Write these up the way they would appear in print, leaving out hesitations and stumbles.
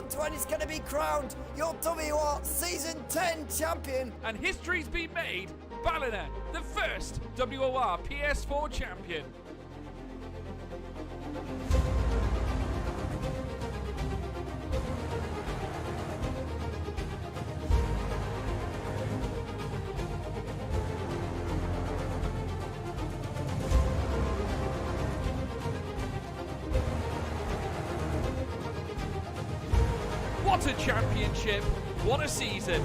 Antoine is going to be crowned your WOR Season 10 champion. And history's been made. Ballina, the first WOR PS4 champion. What a championship! What a season!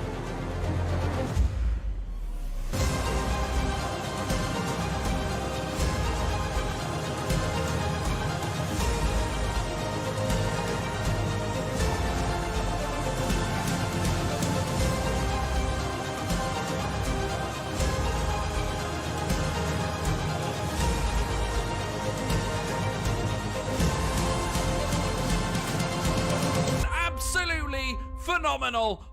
Absolutely phenomenal.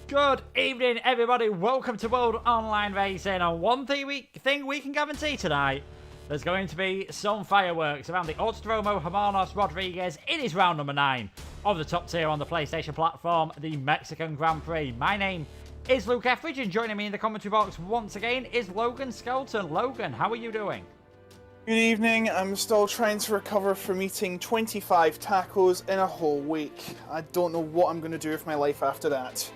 Good evening, everybody. Welcome to World Online Racing. And one thing we can guarantee tonight, there's going to be some fireworks around the Autodromo Hermanos Rodriguez. It is round number 9 of the top tier on the PlayStation platform, the Mexican Grand Prix. My name is Luke Etheridge, and joining me in the commentary box once again is Logan Skelton. Logan, how are you doing? Good evening. I'm still trying to recover from eating 25 tacos in a whole week. I don't know what I'm going to do with my life after that.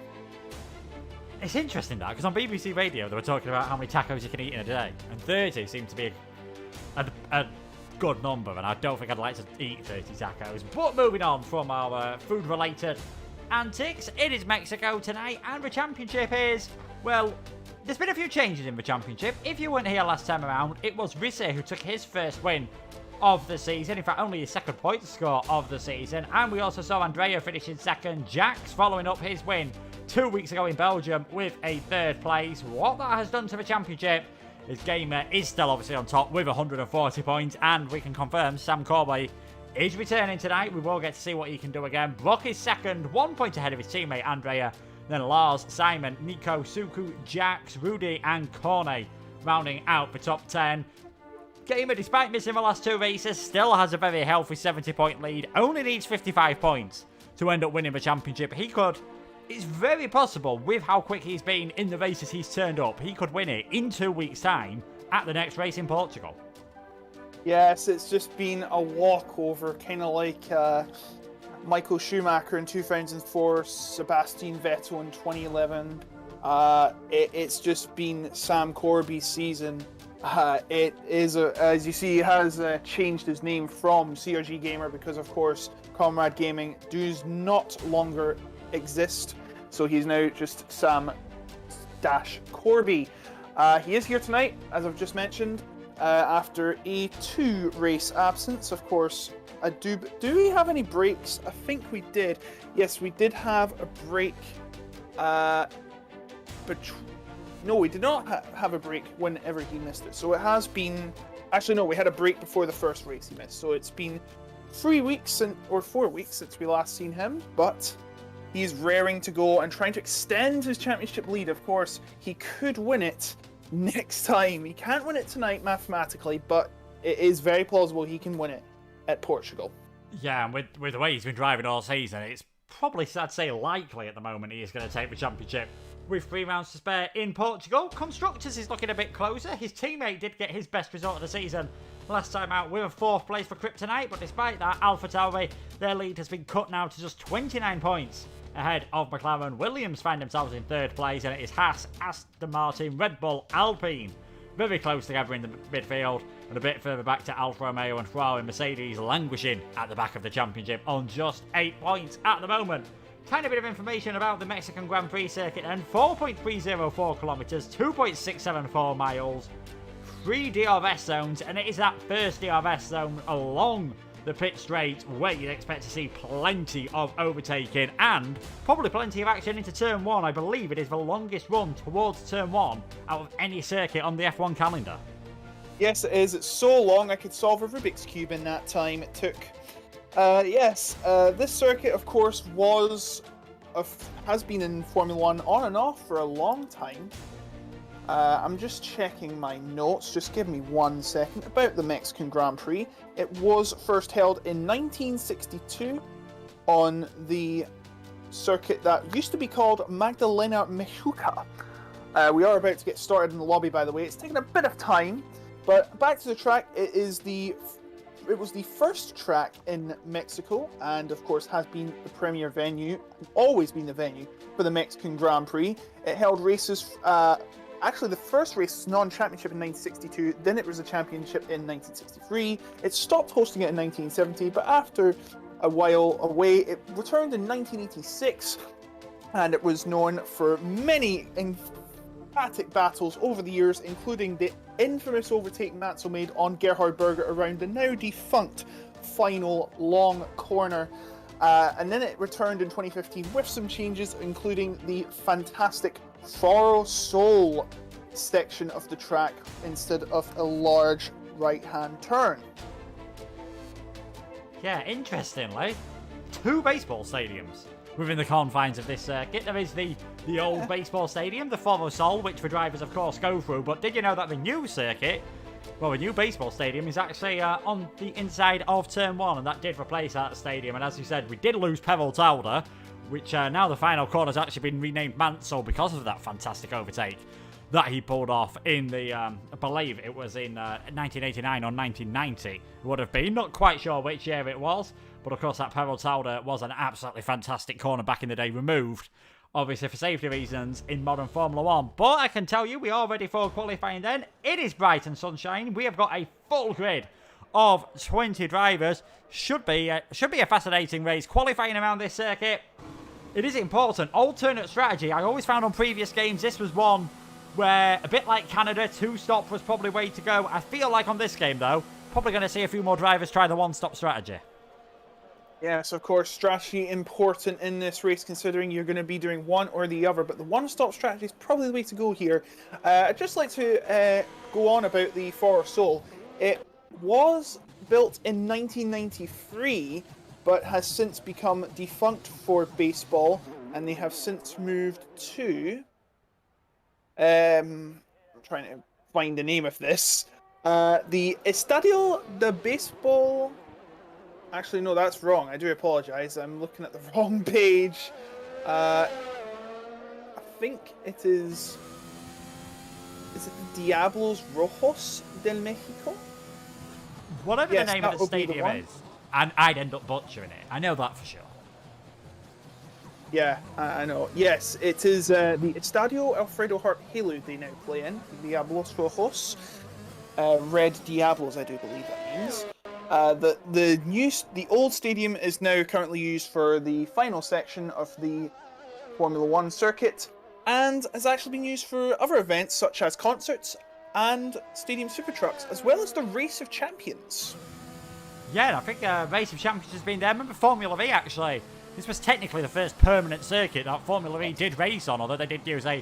It's interesting that, because on BBC Radio they were talking about how many tacos you can eat in a day, and 30 seemed to be a good number, and I don't think I'd like to eat 30 tacos. But moving on from our food-related antics, it is Mexico tonight, and the championship is, well, there's been a few changes in the championship. If you weren't here last time around, it was Risse who took his first win of the season. In fact, only his second point score of the season. And we also saw Andrea finishing second. Jax following up his win 2 weeks ago in Belgium with a third place. What that has done to the championship is Gamer is still obviously on top with 140 points. And we can confirm Sam Corby is returning tonight. We will get to see what he can do again. Brock is second, 1 point ahead of his teammate Andrea. Then Lars, Simon, Nico, Suku, Jax, Rudy, and Corne rounding out the top 10. Gamer, despite missing the last 2 races, still has a very healthy 70-point lead. Only needs 55 points to end up winning the championship. He could, it's very possible with how quick he's been in the races he's turned up, he could win it in 2 weeks' time at the next race in Portugal. Yes, it's just been a walkover, kind of like Michael Schumacher in 2004, Sebastian Vettel in 2011. It's just been Sam Corby's season. It is, as you see, he has changed his name from CRG Gamer because, of course, Comrade Gaming does not longer exist. So he's now just Sam-Corby. He is here tonight, as I've just mentioned, after a 2-race absence, of course. Do we have any breaks? I think we did. Yes, we did have a break. But no, we did not have a break whenever he missed it. So it has been... Actually, no, we had a break before the first race he missed. So it's been 3 weeks or 4 weeks since we last seen him. But he's raring to go and trying to extend his championship lead. Of course, he could win it next time. He can't win it tonight mathematically, but it is very plausible he can win it at Portugal. Yeah, and with the way he's been driving all season, it's probably, I'd say, likely at the moment he is going to take the championship. With 3 rounds to spare in Portugal, Constructors is looking a bit closer. His teammate did get his best result of the season last time out with a 4th place for Kryptonite, but despite that, AlphaTauri, their lead has been cut now to just 29 points ahead of McLaren. Williams find themselves in 3rd place, and it is Haas, Aston Martin, Red Bull, Alpine very close together in the midfield, and a bit further back to Alfa Romeo and Ferrari. Mercedes languishing at the back of the championship on just 8 points at the moment. Tiny bit of information about the Mexican Grand Prix circuit and 4.304 kilometers, 2.674 miles, 3 DRS zones, and it is that first DRS zone along the pit straight where you'd expect to see plenty of overtaking and probably plenty of action into turn 1. I believe it is the longest run towards turn 1 out of any circuit on the F1 calendar. Yes, it is. It's so long I could solve a Rubik's Cube in that time it took. This circuit, of course, has been in Formula 1 on and off for a long time. I'm just checking my notes. Just give me 1 second. About the Mexican Grand Prix. It was first held in 1962 on the circuit that used to be called Magdalena Mechuca. We are about to get started in the lobby, by the way. It's taken a bit of time, but back to the track. It was the first track in Mexico, and of course has been the premier venue, always been the venue for the Mexican Grand Prix. It held races. Actually, the first race was non-championship in 1962, then it was a championship in 1963. It stopped hosting it in 1970, but after a while away, it returned in 1986, and it was known for many emphatic battles over the years, including the infamous overtake Mansell made on Gerhard Berger around the now defunct final long corner. And then it returned in 2015 with some changes, including the fantastic Foro Sol section of the track instead of a large right-hand turn. Yeah, interestingly, 2 baseball stadiums within the confines of this circuit. There is the old baseball stadium, the Foro Sol, which the drivers, of course, go through. But did you know that the new circuit, well, the new baseball stadium is actually on the inside of Turn 1, and that did replace that stadium. And as you said, we did lose Peraltada, which now the final corner's actually been renamed Mansell because of that fantastic overtake that he pulled off in the, I believe it was in 1989 or 1990, it would have been. Not quite sure which year it was, but of course that Peraltada was an absolutely fantastic corner back in the day, removed, obviously for safety reasons, in modern Formula 1. But I can tell you, we are ready for qualifying then. It is bright and sunshine. We have got a full grid of 20 drivers. Should be a fascinating race. Qualifying around this circuit, it is important. Alternate strategy. I always found on previous games this was one where, a bit like Canada, 2-stop was probably way to go. I feel like on this game, though, probably going to see a few more drivers try the 1-stop strategy. Yes, of course, strategy important in this race, considering you're going to be doing one or the other, but the 1-stop strategy is probably the way to go here. I'd just like to go on about the Foro Sol. It was built in 1993, but has since become defunct for baseball, and they have since moved to... I'm trying to find the name of this. The Estadio de Baseball... Actually, no, that's wrong. I do apologize. I'm looking at the wrong page. I think it is... Is it the Diablos Rojos del Mexico? Whatever the name of the stadium is, and I'd end up butchering it. I know that for sure. Yeah, I know. Yes, it is the Estadio Alfredo Hart Helu they now play in. Diablos Rojos. Red Diablos, I do believe that means. The old stadium is now currently used for the final section of the Formula 1 circuit, and has actually been used for other events such as concerts and Stadium Super Trucks, as well as the Race of Champions. Yeah, I think Race of Champions has been there. I remember Formula E, actually. This was technically the first permanent circuit that Formula E did race on, although they did use a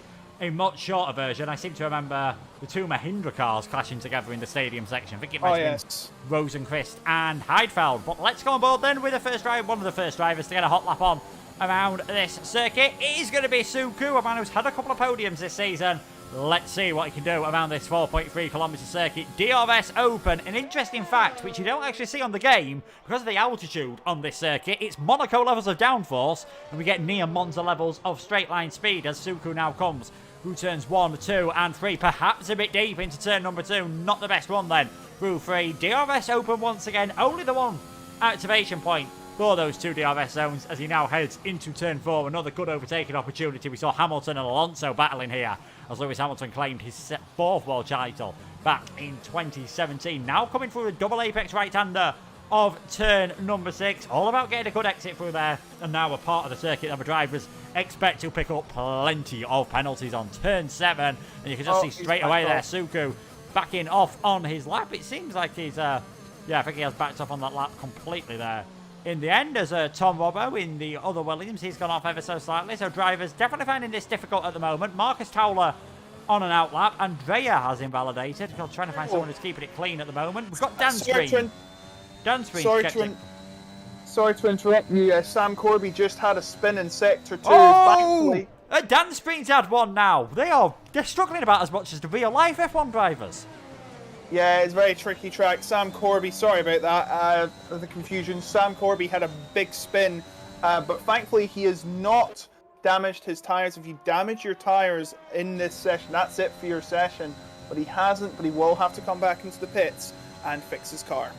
much shorter version. I seem to remember the 2 Mahindra cars clashing together in the stadium section. I think it might have been Rosenquist and Heidfeld. But let's go on board then with the first driver, one of the first drivers to get a hot lap on around this circuit. It is going to be Suku, a man who's had a couple of podiums this season. Let's see what he can do around this 4.3 kilometre circuit. DRS Open, an interesting fact which you don't actually see on the game because of the altitude on this circuit. It's Monaco levels of downforce, and we get near Monza levels of straight line speed as Suku now comes through turns 1, 2 and 3. Perhaps a bit deep into turn number 2. Not the best one then. Through 3. DRS Open once again. Only the one activation point for those 2 DRS zones as he now heads into turn 4. Another good overtaking opportunity. We saw Hamilton and Alonso battling here as Lewis Hamilton claimed his 4th world title back in 2017. Now coming through a double apex right-hander of turn number 6. All about getting a good exit through there. And now a part of the circuit that the drivers expect to pick up plenty of penalties on turn 7. And you can just see straight away there Suku backing off on his lap. It seems like he's, yeah, I think he has backed off on that lap completely there. In the end, as Tom Robbo in the other Williams, he's gone off ever so slightly. So drivers definitely finding this difficult at the moment. Marcus Towler on an out lap. Andrea has invalidated. We're trying to find someone who's keeping it clean at the moment. We've got Dan Screen. Dan Screen. Sorry to interrupt you. Sam Corby just had a spin in Sector 2. Oh! Dan Springs had one now. They're struggling about as much as the real life F1 drivers. Yeah, it's a very tricky track. Sam Corby, sorry about that, the confusion. Sam Corby had a big spin, but thankfully he has not damaged his tyres. If you damage your tyres in this session, that's it for your session. But he hasn't, but he will have to come back into the pits and fix his car.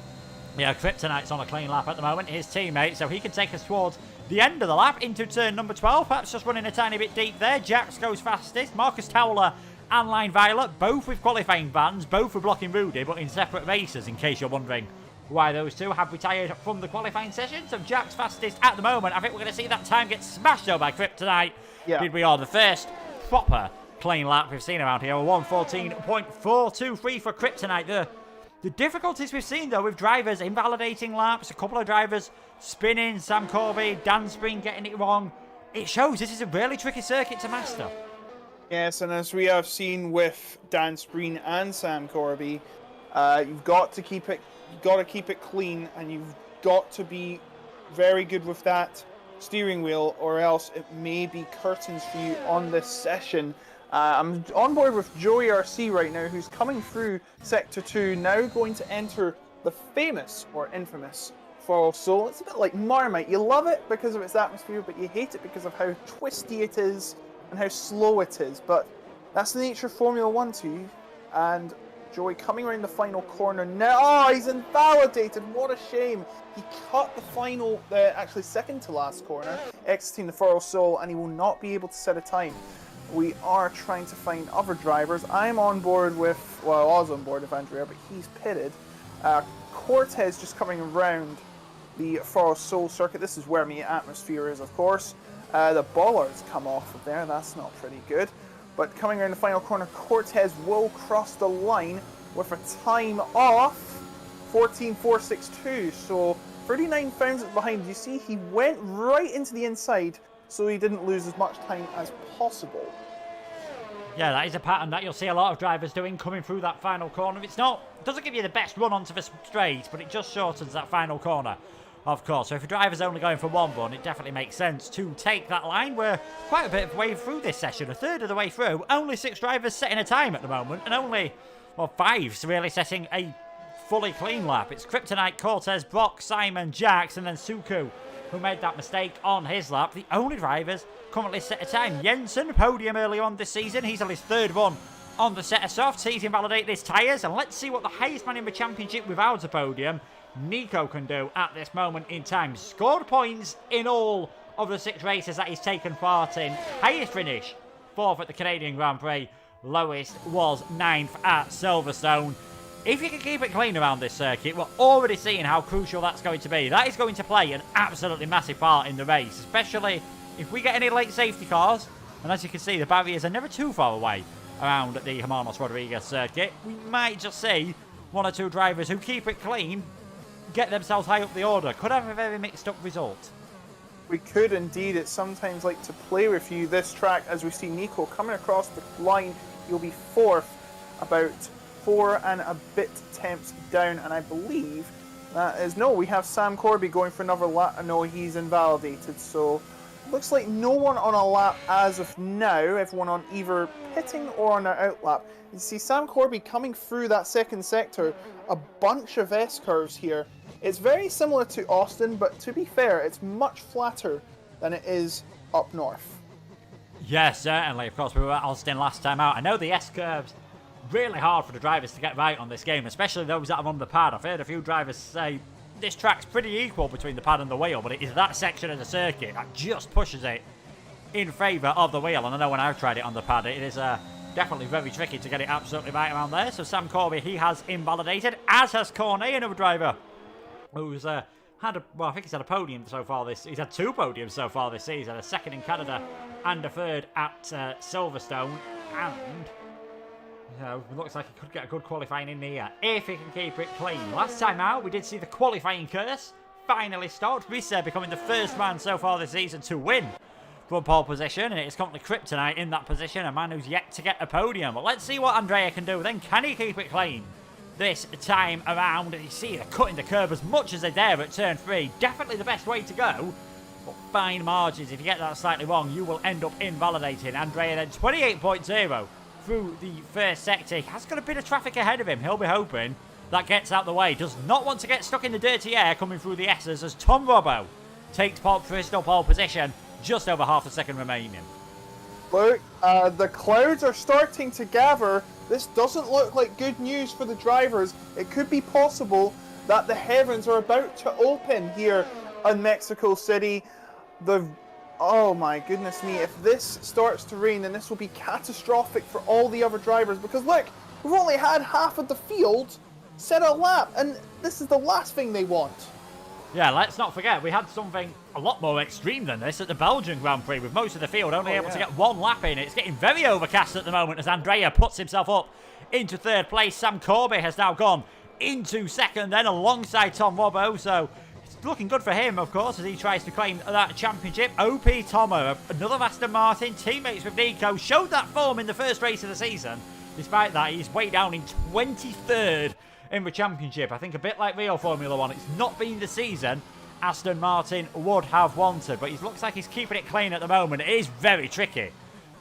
Yeah, Kryptonite's on a clean lap at the moment, his teammate, so he can take us towards the end of the lap into turn number 12, perhaps just running a tiny bit deep there. Jax goes fastest, Marcus Towler and Line Violet, both with qualifying bans, both for blocking Rudy, but in separate races, in case you're wondering why those two have retired from the qualifying session. So Jax fastest at the moment. I think we're going to see that time get smashed though by Kryptonite. Yeah. Did we are the first proper clean lap we've seen around here, a 1:14.423 for Kryptonite. The difficulties we've seen, though, with drivers invalidating laps, a couple of drivers spinning, Sam Corby, Dan Spring getting it wrong. It shows this is a really tricky circuit to master. Yes, and as we have seen with Dan Spring and Sam Corby, you've got to keep it clean, and you've got to be very good with that steering wheel, or else it may be curtains for you on this session. I'm on board with Joey RC right now, who's coming through Sector 2, now going to enter the famous or infamous Foral Soul. It's a bit like Marmite. You love it because of its atmosphere, but you hate it because of how twisty it is and how slow it is. But that's the nature of Formula 1 to you. And Joey coming around the final corner now. Oh, he's invalidated. What a shame. He cut the final, actually second to last corner, exiting the Foral Soul, and he will not be able to set a time. We are trying to find other drivers. I'm on board with, well, I was on board with Andrea, but he's pitted. Cortez just coming around the Foral Soul circuit. This is where my atmosphere is, of course. The bollards come off of there. That's not pretty good. But coming around the final corner, Cortez will cross the line with a time of 14.462. So 39 thousandths behind. You see, he went right into the inside, so he didn't lose as much time as possible. Yeah, that is a pattern that you'll see a lot of drivers doing, coming through that final corner. It doesn't give you the best run onto the straight, but it just shortens that final corner, of course. So if a driver's only going for one run, it definitely makes sense to take that line. We're quite a bit of way through this session, a third of the way through. Only 6 drivers setting a time at the moment, and only, well, 5 really setting a fully clean lap. It's Kryptonite, Cortez, Brock, Simon, Jax, and then Suku, who made that mistake on his lap. The only drivers currently set a time. Jensen, podium earlier on this season. He's on his 3rd one on the set of softs. He's invalidated his tyres. And let's see what the highest man in the championship without a podium, Nico, can do at this moment in time. Scored points in all of the 6 races that he's taken part in. Highest finish, 4th at the Canadian Grand Prix. Lowest was 9th at Silverstone. If you can keep it clean around this circuit, we're already seeing how crucial that's going to be. That is going to play an absolutely massive part in the race, especially if we get any late safety cars. And as you can see, the barriers are never too far away around the Hermanos Rodriguez circuit. We might just see 1 or 2 drivers who keep it clean get themselves high up the order. Could have a very mixed up result. We could indeed. It's sometimes like to play with you. This track, as we see Nico coming across the line, he'll be 4th, about 4 and a bit temps down, and I believe that is, no, we have Sam Corby going for another lap. No, he's invalidated, so looks like no one on a lap as of now, everyone on either pitting or on their out lap. You see Sam Corby coming through that second sector, a bunch of S-curves here. It's very similar to Austin, but to be fair, it's much flatter than it is up north. Yes, certainly. Of course, we were at Austin last time out. I know the S-curves really hard for the drivers to get right on this game, especially those that are on the pad. I've heard a few drivers say this track's pretty equal between the pad and the wheel, but it is that section of the circuit that just pushes it in favour of the wheel. And I know when I've tried it on the pad, it is definitely very tricky to get it absolutely right around there. So Sam Corby, he has invalidated, as has Cornet, another driver who's I think he's had a podium so far he's had 2 podiums so far this season, a 2nd in Canada and a 3rd at Silverstone, and it looks like he could get a good qualifying in here if he can keep it clean. Last time out, we did see the qualifying curse finally stopped. Risse becoming the first man so far this season to win from pole position, and it's currently Kryptonite in that position, a man who's yet to get a podium. But let's see what Andrea can do then. Can he keep it clean this time around? And you see they're cutting the curb as much as they dare at turn 3. Definitely the best way to go But fine margins, if you get that slightly wrong, you will end up invalidating. Andrea then 28.0 through the first sector. He has got a bit of traffic ahead of him. He'll be hoping that gets out the way. Does not want to get stuck in the dirty air coming through the S's as Tom Robbo takes provisional pole position. Just over half a second remaining. Look, the clouds are starting to gather. This doesn't look like good news for the drivers. It could be possible that the heavens are about to open here in Mexico City. Oh my goodness me, if this starts to rain, then this will be catastrophic for all the other drivers. Because look, we've only had half of the field set a lap, and this is the last thing they want. Yeah, let's not forget, we had something a lot more extreme than this at the Belgian Grand Prix, with most of the field only able to get one lap in. It's getting very overcast at the moment as Andrea puts himself up into third place. Sam Corby has now gone into second, then alongside Tom Robbo, so it's looking good for him, of course, as he tries to claim that championship. OP Tomo, another Aston Martin, teammates with Nico, showed that form in the first race of the season. Despite that, he's way down in 23rd in the championship. I think a bit like Rio Formula 1, it's not been the season Aston Martin would have wanted, but he looks like he's keeping it clean at the moment. It is very tricky,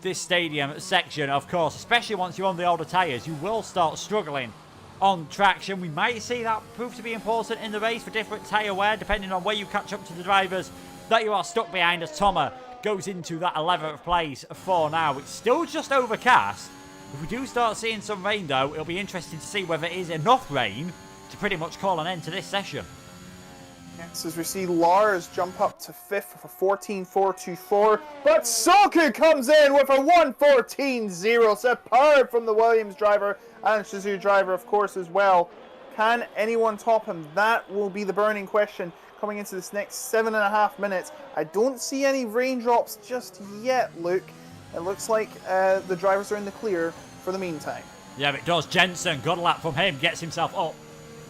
this stadium section, of course, especially once you're on the older tyres. You will start struggling on traction. We might see that prove to be important in the race for different tyre wear, depending on where you catch up to the drivers that you are stuck behind, as Tomo goes into that 11th place for now. It's still just overcast. If we do start seeing some rain, though, it'll be interesting to see whether it is enough rain to pretty much call an end to this session. Yes, as we see Lars jump up to 5th with a 14.424, but Soku comes in with a 1.14.0. Superb from the Williams driver and Suzuki driver, of course, as well. Can anyone top him? That will be the burning question coming into this next 7.5 minutes. I don't see any raindrops just yet, Luke. It looks like the drivers are in the clear for the meantime. Yeah, it does. Jensen, good lap from him, gets himself up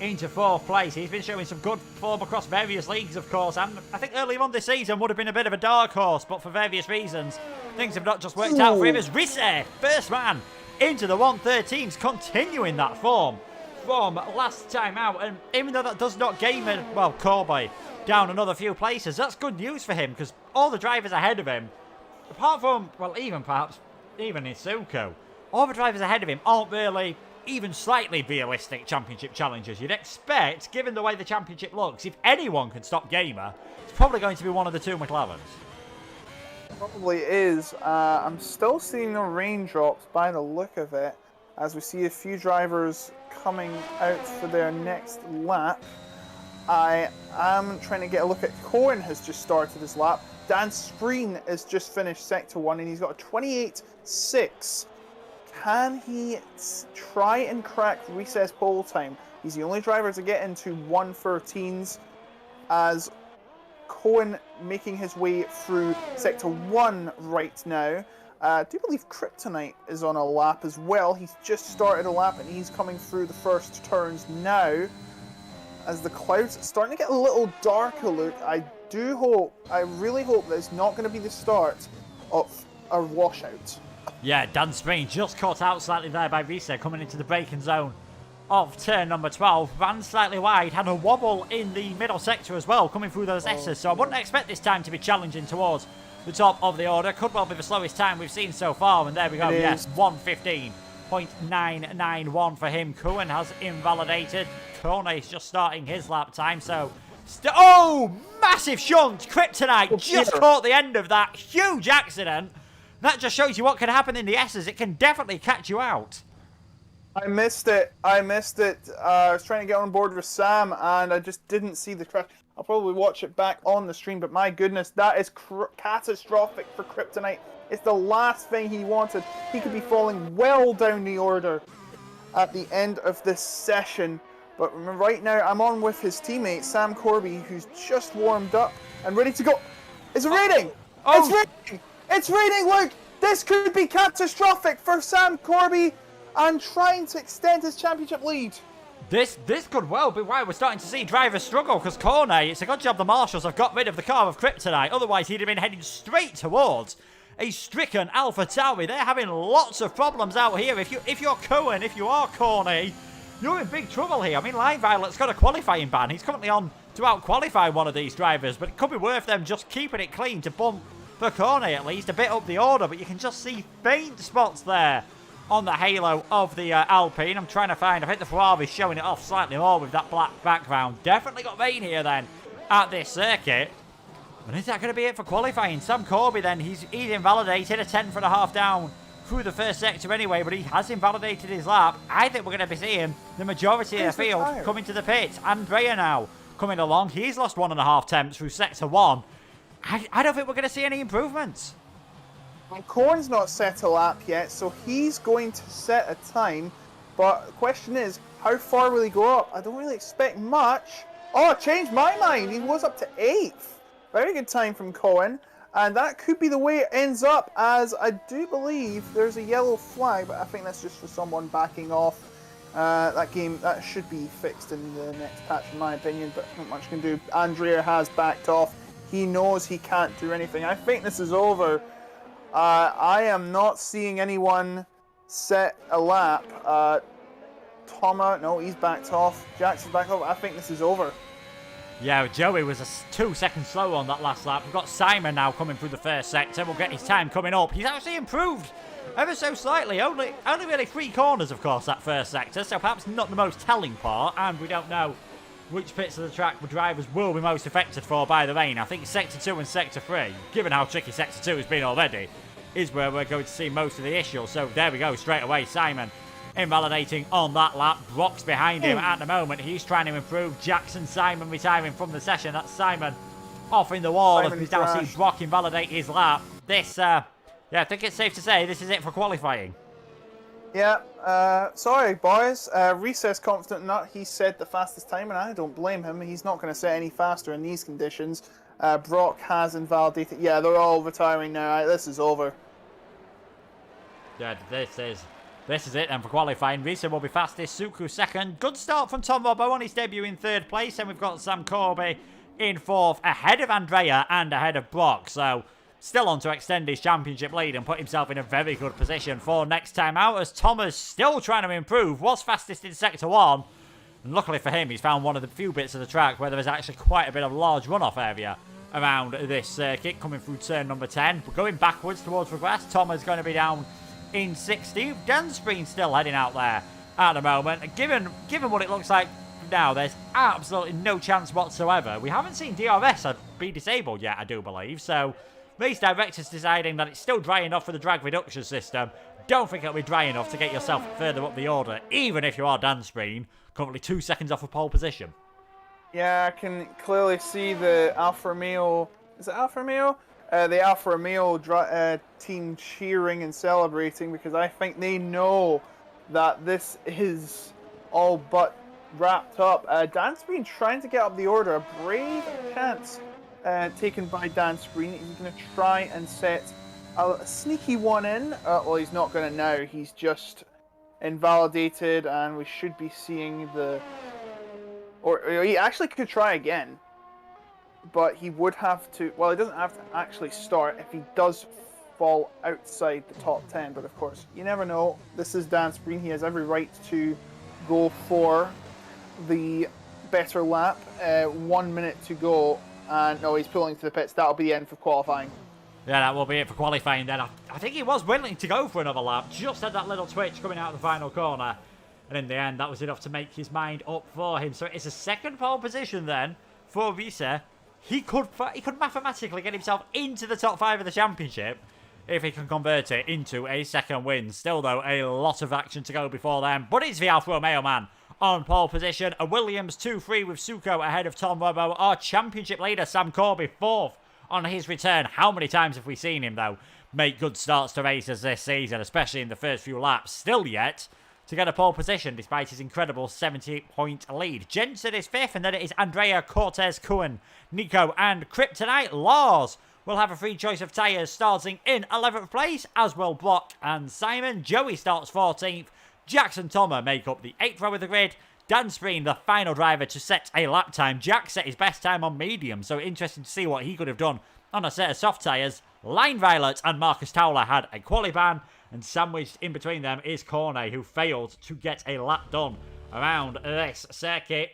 into 4th place. He's been showing some good form across various leagues, of course, and I think earlier on this season would have been a bit of a dark horse, but for various reasons, things have not just worked out for him. As Risse, first man into the 113s, continuing that form from last time out, and even though that does not gain him, well, Corby down another few places, that's good news for him, because all the drivers ahead of him, apart from, well, even Isuko, all the drivers ahead of him aren't really even slightly realistic championship challengers. You'd expect, given the way the championship looks, if anyone can stop Gamer, it's probably going to be one of the two McLarens. Probably is. I'm still seeing no raindrops by the look of it, as we see a few drivers coming out for their next lap. I am trying to get a look at Cohen has just started his lap. Dan Spreen has just finished Sector 1 and he's got a 28.6. Can he try and crack recess pole time? He's the only driver to get into 113s, as Cohen making his way through Sector 1 right now. I do believe Kryptonite is on a lap as well. He's just started a lap and he's coming through the first turns now. As the clouds are starting to get a little darker, Luke, I really hope that it's not going to be the start of a washout. Yeah, Dan Spreen just caught out slightly there by Risse coming into the braking zone of turn number 12. Ran slightly wide, had a wobble in the middle sector as well, coming through those S's. So I wouldn't expect this time to be challenging towards the top of the order. Could well be the slowest time we've seen so far. And there we go, yes, 1:15.991 for him. Cohen has invalidated. Corney's just starting his lap time, so... oh! Massive shunt! Kryptonite just caught the end of that. Huge accident. That just shows you what can happen in the S's. It can definitely catch you out. I missed it. I was trying to get on board with Sam, and I just didn't see the crash. I'll probably watch it back on the stream, but my goodness, that is catastrophic for Kryptonite. It's the last thing he wanted. He could be falling well down the order at the end of this session. But right now, I'm on with his teammate, Sam Corby, who's just warmed up and ready to go. It's raining! Oh. It's raining! It's raining, Luke! This could be catastrophic for Sam Corby and trying to extend his championship lead. This could well be why we're starting to see drivers struggle, because Corney, it's a good job the marshals have got rid of the car of Kryptonite. Otherwise, he'd have been heading straight towards a stricken Alpha Tauri. They're having lots of problems out here. If you're Cohen, if you are Corney, you're in big trouble here. I mean, Line Violet's got a qualifying ban. He's currently on to out-qualify one of these drivers, but it could be worth them just keeping it clean to bump for Cornet at least, a bit up the order, but you can just see faint spots there on the halo of the Alpine. I'm trying to find, I think the Ferrari's showing it off slightly more with that black background. Definitely got rain here then at this circuit. And is that going to be it for qualifying? Sam Corby then, he's invalidated, a 10.5 down through the first sector anyway, but he has invalidated his lap. I think we're going to be seeing the majority of the field coming to the pits. Andrea now coming along. He's lost 1.5 temps through sector 1. I don't think we're going to see any improvements. And Corn's not set a lap yet, so he's going to set a time. But the question is, how far will he go up? I don't really expect much. Oh, changed my mind. He was up to 8th. Very good time from Cohen. And that could be the way it ends up, as I do believe there's a yellow flag, but I think that's just for someone backing off. That should be fixed in the next patch, in my opinion, but not much can do. Andrea has backed off. He knows he can't do anything. I think this is over. I am not seeing anyone set a lap. Thomas, no, he's backed off. Jackson's backed off. I think this is over. Yeah, Joey was 2 seconds slow on that last lap. We've got Simon now coming through the first sector. We'll get his time coming up. He's actually improved ever so slightly. Only really 3 corners, of course, that first sector, so perhaps not the most telling part, and we don't know which bits of the track the drivers will be most affected for by the rain. I think Sector 2 and Sector 3, given how tricky Sector 2 has been already, is where we're going to see most of the issues. So there we go, straight away, Simon invalidating on that lap. Brock's behind him at the moment. He's trying to improve. Jackson, Simon retiring from the session. That's Simon off in the wall as we now see Brock invalidate his lap. This, yeah, I think it's safe to say this is it for qualifying. Yeah, sorry boys. Reese says confident nut. He said the fastest time, and I don't blame him. He's not going to set any faster in these conditions. Brock has invalidated. Yeah, they're all retiring now. This is over. Yeah, this is it then for qualifying. Risa will be fastest, Suku second. Good start from Tom Robbo on his debut in 3rd place. And we've got Sam Corby in 4th, ahead of Andrea and ahead of Brock. So still on to extend his championship lead and put himself in a very good position for next time out, as Thomas still trying to improve. Was fastest in Sector 1. And luckily for him, he's found one of the few bits of the track where there is actually quite a bit of large runoff area around this circuit, coming through turn number 10. But going backwards towards regress, Thomas going to be down in 16th. Danspreen still heading out there at the moment. Given what it looks like now, there's absolutely no chance whatsoever. We haven't seen DRS be disabled yet, I do believe. So race directors deciding that it's still dry enough for the drag reduction system. Don't think it'll be dry enough to get yourself further up the order, even if you are Danspreen, currently 2 seconds off of pole position. Yeah, I can clearly see the Alfa Romeo. Is it Alfa Romeo? The Alfa Romeo team cheering and celebrating, because I think they know that this is all but wrapped up. Danspreen trying to get up the order. A brave chance taken by Danspreen. He's going to try and set a sneaky one in. Well, he's not going to now. He's just invalidated, and we should be seeing the... Or he actually could try again. But he would have to... Well, he doesn't have to actually start if he does fall outside the top 10. But of course, you never know. This is Danspreen. He has every right to go for the better lap. 1 minute to go. And no, he's pulling to the pits. That'll be the end for qualifying. Yeah, that will be it for qualifying then. I think he was willing to go for another lap. Just had that little twitch coming out of the final corner. And in the end, that was enough to make his mind up for him. So it's a second pole position then for Risa. He could mathematically get himself into the top 5 of the championship if he can convert it into a second win. Still, though, a lot of action to go before then. But it's the Alfa Romeo man on pole position. A Williams 2-3 with Suko ahead of Tom Robbo. Our championship leader, Sam Corby, 4th on his return. How many times have we seen him, though, make good starts to races this season, especially in the first few laps? Still yet to get a pole position despite his incredible 70-point lead. Jensen is 5th, and then it is Andrea, Cortez, Cohen, Nico, and Kryptonite. Lars will have a free choice of tyres, starting in 11th place, as will Brock and Simon. Joey starts 14th. Jackson Thomas make up the 8th row of the grid. Danspreen, the final driver to set a lap time. Jack set his best time on medium, so interesting to see what he could have done on a set of soft tyres. Line Violet and Marcus Towler had a quali ban, and sandwiched in between them is Cornet, who failed to get a lap done around this circuit.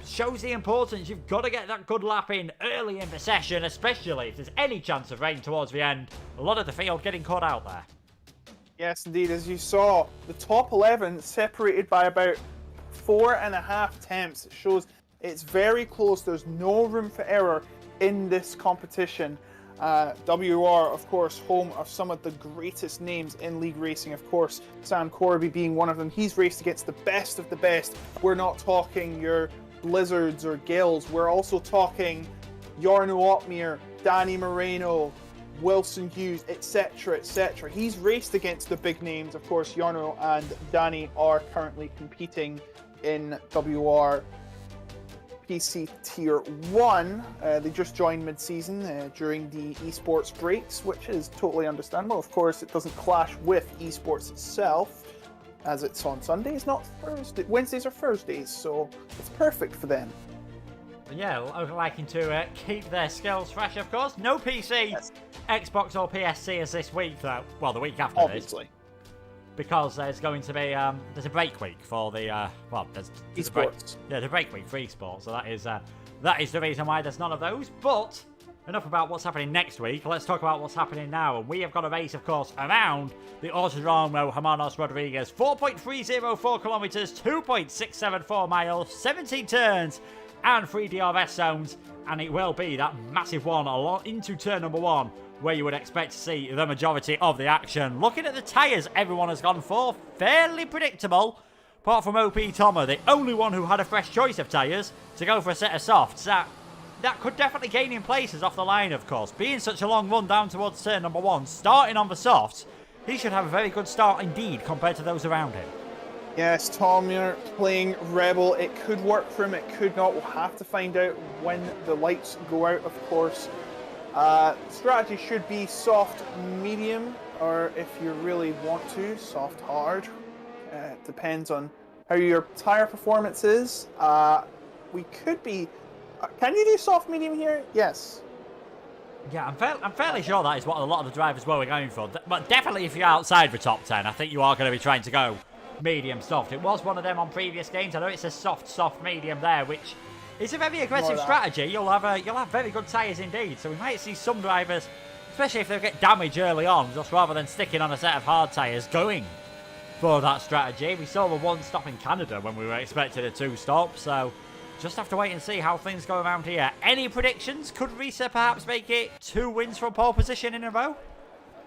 shows the importance. You've got to get that good lap in early in the session, especially if there's any chance of rain towards the end. A lot of the field getting caught out there. Yes, indeed. As you saw, the top 11 separated by about 4.5 tenths. It shows it's very close. There's no room for error in this competition. WOR, of course, home of some of the greatest names in league racing. Of course, Sam Corby being one of them. He's raced against the best of the best. We're not talking your Blizzards or Gills. We're also talking Jarno Opmeer, Danny Moreno, Wilson Hughes, etc., etc. He's raced against the big names. Of course, Jarno and Danny are currently competing in WR PC Tier 1. They just joined mid-season during the esports breaks, which is totally understandable. Of course, it doesn't clash with esports itself, as it's on Sundays, not Thursday. Wednesdays or Thursdays, so it's perfect for them. Yeah, liking to keep their skills fresh, of course. No PC, yes. Xbox or PSC is this week, though. Well, the week after obviously. This. Because there's going to be, there's a break week for the, there's esports. The break week for esports, so that is the reason why there's none of those. But enough about what's happening next week. Let's talk about what's happening now. And we have got a race, of course, around the Autodromo Hermanos Rodriguez. 4.304 kilometers, 2.674 miles, 17 turns, and 3 DRS zones, and it will be that massive one along into turn number 1 where you would expect to see the majority of the action. Looking at the tyres everyone has gone for, fairly predictable, apart from OP Tomer, the only one who had a fresh choice of tyres to go for a set of softs. That could definitely gain him places off the line, of course. Being such a long run down towards turn number 1, starting on the softs, he should have a very good start indeed compared to those around him. Yes, Tomer playing Rebel. It could work for him, it could not. We'll have to find out when the lights go out, of course. Strategy should be soft, medium, or if you really want to, soft, hard. It depends on how your tyre performance is. We could be... can you do soft, medium here? Yes. Yeah, I'm fairly sure that is what a lot of the drivers were going for. But definitely if you're outside the top 10, I think you are going to be trying to go medium soft. It was one of them on previous games. I know it's a soft medium there, which is a very aggressive strategy. You'll have very good tyres indeed. So we might see some drivers, especially if they get damage early on, just rather than sticking on a set of hard tyres, going for that strategy. We saw the 1 stop in Canada when we were expecting a 2 stop. So just have to wait and see how things go around here. Any predictions? Could Risa perhaps make it 2 wins from pole position in a row?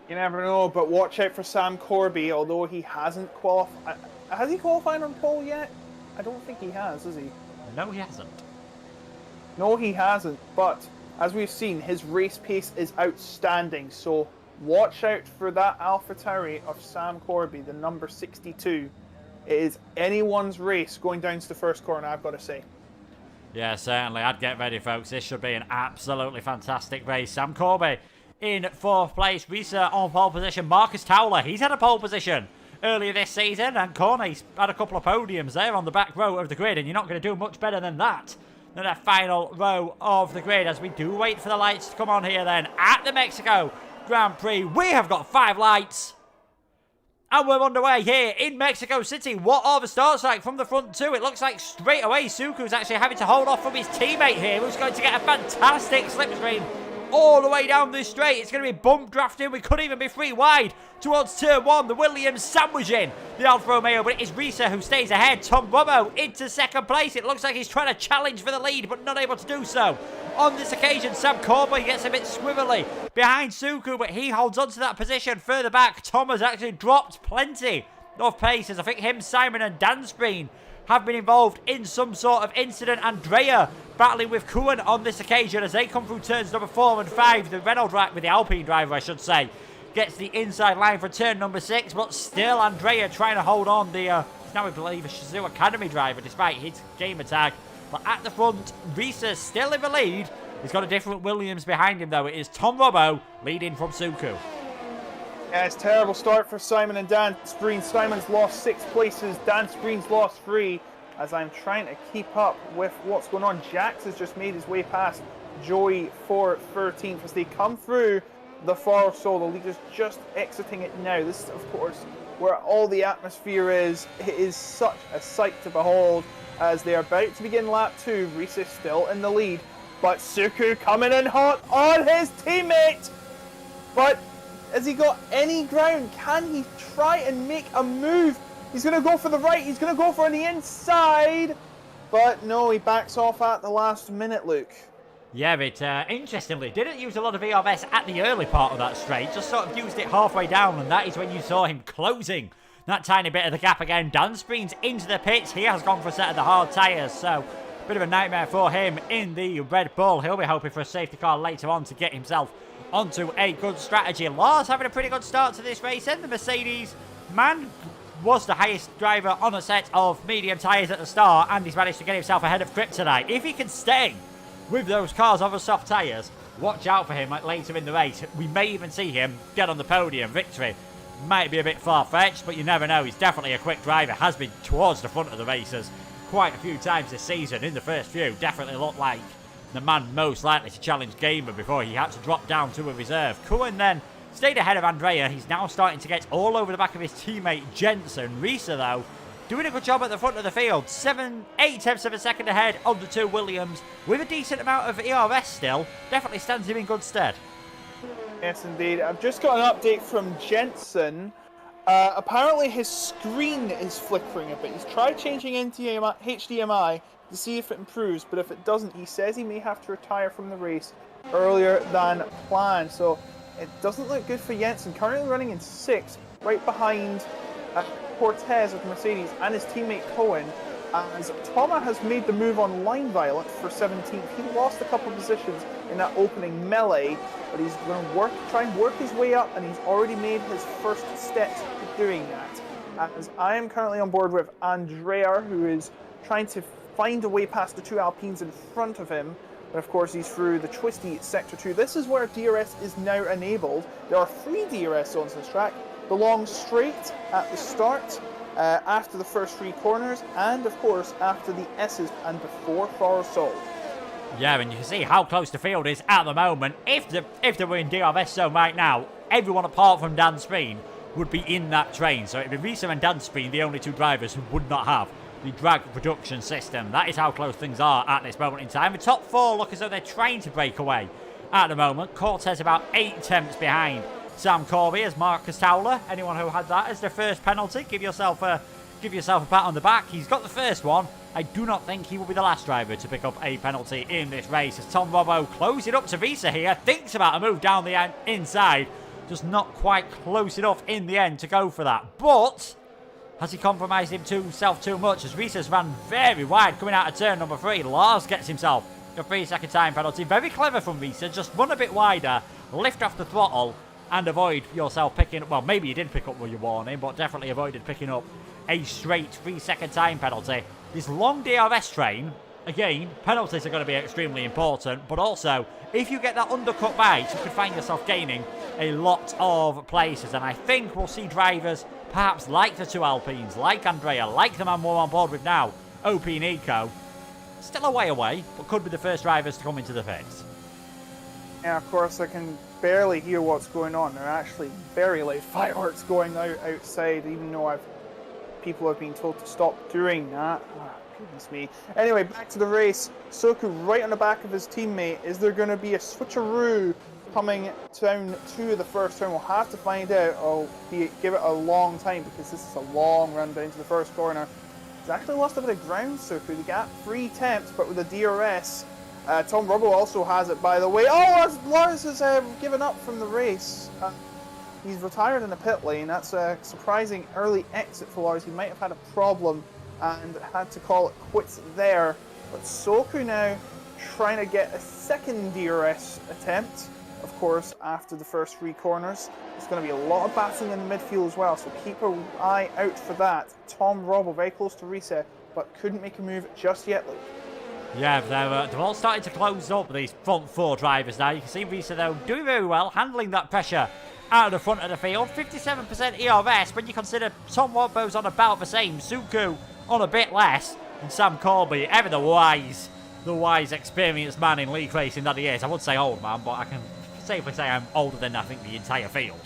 You never know, but watch out for Sam Corby, although he hasn't qualified. Has he qualified on pole yet? I don't think he has he? No, he hasn't. No, he hasn't, but as we've seen, his race pace is outstanding, so watch out for that AlphaTauri of Sam Corby, the number 62. It is anyone's race going down to the first corner, I've got to say. Yeah, certainly. I'd get ready, folks. This should be an absolutely fantastic race. Sam Corby in 4th place. Risa on pole position. Marcus Towler, he's had a pole position earlier this season. And Corney's had a couple of podiums there on the back row of the grid. And you're not going to do much better than that. Than a final row of the grid. As we do wait for the lights to come on here then. At the Mexico Grand Prix, we have got 5 lights. And we're underway here in Mexico City. What are the starts like from the front 2? It looks like straight away Suku's actually having to hold off from his teammate here, who's going to get a fantastic slipstream all the way down this straight. It's going to be bump drafting. We could even be 3 wide towards turn 1. The Williams sandwiching the Alfa Romeo, but it is Risa who stays ahead. Tom Robbo into 2nd place. It looks like he's trying to challenge for the lead, but not able to do so. On this occasion, Sam Corby gets a bit squibbly behind Suku, but he holds on to that position further back. Tom has actually dropped plenty of paces. I think him, Simon and Dan Spreen have been involved in some sort of incident. Andrea battling with Kuhn on this occasion as they come through turns number 4 and 5. The Renault driver, with the Alpine driver I should say, gets the inside line for turn number 6, but still Andrea trying to hold on. The now we believe a Shazoo Academy driver despite his gamer tag. But at the front, Risa still in the lead. He's got a different Williams behind him though. It is Tom Robbo leading from Suku. Yeah, it's a terrible start for Simon and Dan Spreen. Simon's lost 6 places, Dan Spreen's lost 3. As I'm trying to keep up with what's going on, Jax has just made his way past Joey for 13th as they come through the far sole. The league is just exiting it now. This is, of course, where all the atmosphere is. It is such a sight to behold. as they are about to begin lap 2. Reese is still in the lead, but Suku coming in hot on his teammate. But has he got any ground? Can he try and make a move? He's going to go for the right. He's going to go for the inside. But no, he backs off at the last minute, Luke. Yeah, but interestingly, didn't use a lot of ERS at the early part of that straight. Just sort of used it halfway down, and that is when you saw him closing that tiny bit of the gap again. Dunspreen's into the pits. He has gone for a set of the hard tyres, so bit of a nightmare for him in the Red Bull. He'll be hoping for a safety car later on to get himself onto a good strategy. Lars having a pretty good start to this race, and the Mercedes man was the highest driver on a set of medium tyres at the start, and he's managed to get himself ahead of Kryptonite. If he can stay with those cars over soft tyres, watch out for him later in the race. We may even see him get on the podium. Victory might be a bit far-fetched, but you never know. He's definitely a quick driver, has been towards the front of the races quite a few times this season. In the first few, definitely looked like the man most likely to challenge Gamer before he had to drop down to a reserve. Cohen then stayed ahead of Andrea. He's now starting to get all over the back of his teammate Jensen. Risa, though, doing a good job at the front of the field. 8 tenths of a second ahead of the two Williams, with a decent amount of ERS still. Definitely stands him in good stead. Yes, indeed. I've just got an update from Jensen. Apparently his screen is flickering a bit. He's tried changing into HDMI to see if it improves, but if it doesn't, he says he may have to retire from the race earlier than planned. So it doesn't look good for Jensen. Currently running in 6th, right behind Cortez of Mercedes and his teammate Cohen, as Thomas has made the move on Line Violet for 17th. He lost a couple of positions in that opening melee, but he's going to try and work his way up, and he's already made his first steps to doing that. As I am currently on board with Andrea, who is trying to find a way past the two Alpines in front of him. And of course, he's through the twisty Sector 2. This is where DRS is now enabled. There are 3 DRS zones on this track. The long straight at the start, after the first 3 corners, and of course after the S's and before Forest Sol. Yeah, and you can see how close the field is at the moment. If they were in DRS zone right now, everyone apart from Dan Spreen would be in that train. So it'd be Risa and Dan Spreen, the only 2 drivers who would not have the drag production system. That is how close things are at this moment in time. The top 4 look as though they're trying to break away at the moment. Cortez about 8 tenths behind Sam Corby as Marcus Towler. Anyone who had that as their first penalty, give yourself a pat on the back. He's got the first one. I do not think he will be the last driver to pick up a penalty in this race, as Tom Robbo closes it up to Risa here. Thinks about a move down the inside. Just not quite close enough in the end to go for that. But has he compromised himself too much, as Risa's ran very wide coming out of turn number 3. Lars gets himself a 3-second time penalty. Very clever from Risa. Just run a bit wider, lift off the throttle, and avoid yourself picking up, well, maybe you did pick up your warning, but definitely avoided picking up a straight 3-second time penalty. This long DRS train, again, penalties are going to be extremely important, but also, if you get that undercut right, you can find yourself gaining a lot of places, and I think we'll see drivers, perhaps like the 2 Alpines, like Andrea, like the man we're on board with now, OP Nico, still a way away, but could be the first drivers to come into the pits. And of course, I can barely hear what's going on. There are actually very loud fireworks going outside, even though people have been told to stop doing that. Oh, goodness me. Anyway, back to the race. Soku right on the back of his teammate. Is there going to be a switcheroo coming down to the first turn? We'll have to find out. Give it a long time, because this is a long run down to the first corner. He's actually lost a bit of ground, Soku. The gap 3 tenths, but with the DRS. Tom Rubble also has it, by the way. Oh, Lars has given up from the race. He's retired in the pit lane. That's a surprising early exit for Lars. He might have had a problem and had to call it quits there. But Soku now trying to get a second DRS attempt. Of course, after the first 3 corners. There's going to be a lot of battling in the midfield as well, so keep an eye out for that. Tom Rubble very close to reset, but couldn't make a move just yet, Luke. Yeah, they're all starting to close up, these front 4 drivers now. You can see Risa, though, doing very well, handling that pressure out of the front of the field. 57% ERS when you consider Tom Robbo's on about the same, Suku on a bit less, and Sam Corby, ever the wise, experienced man in league racing that he is. I would say old man, but I can safely say I'm older than, I think, the entire field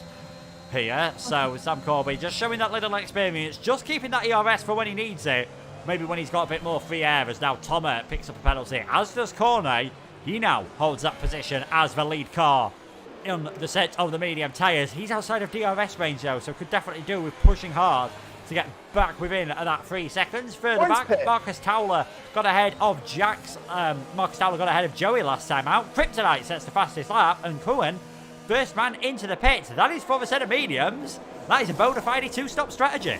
here. So Sam Corby just showing that little experience, just keeping that ERS for when he needs it. maybe when he's got a bit more free air, as now Tomer picks up a penalty, as does Cornet. He now holds that position as the lead car in the set of the medium tyres. He's outside of DRS range though, so could definitely do with pushing hard to get back within that 3 seconds. Further back, Marcus Towler got ahead of Marcus Towler got ahead of Joey last time out. Kryptonite sets the fastest lap, and Cohen, first man into the pits. That is for the set of mediums. That is a bona fide 2-stop strategy.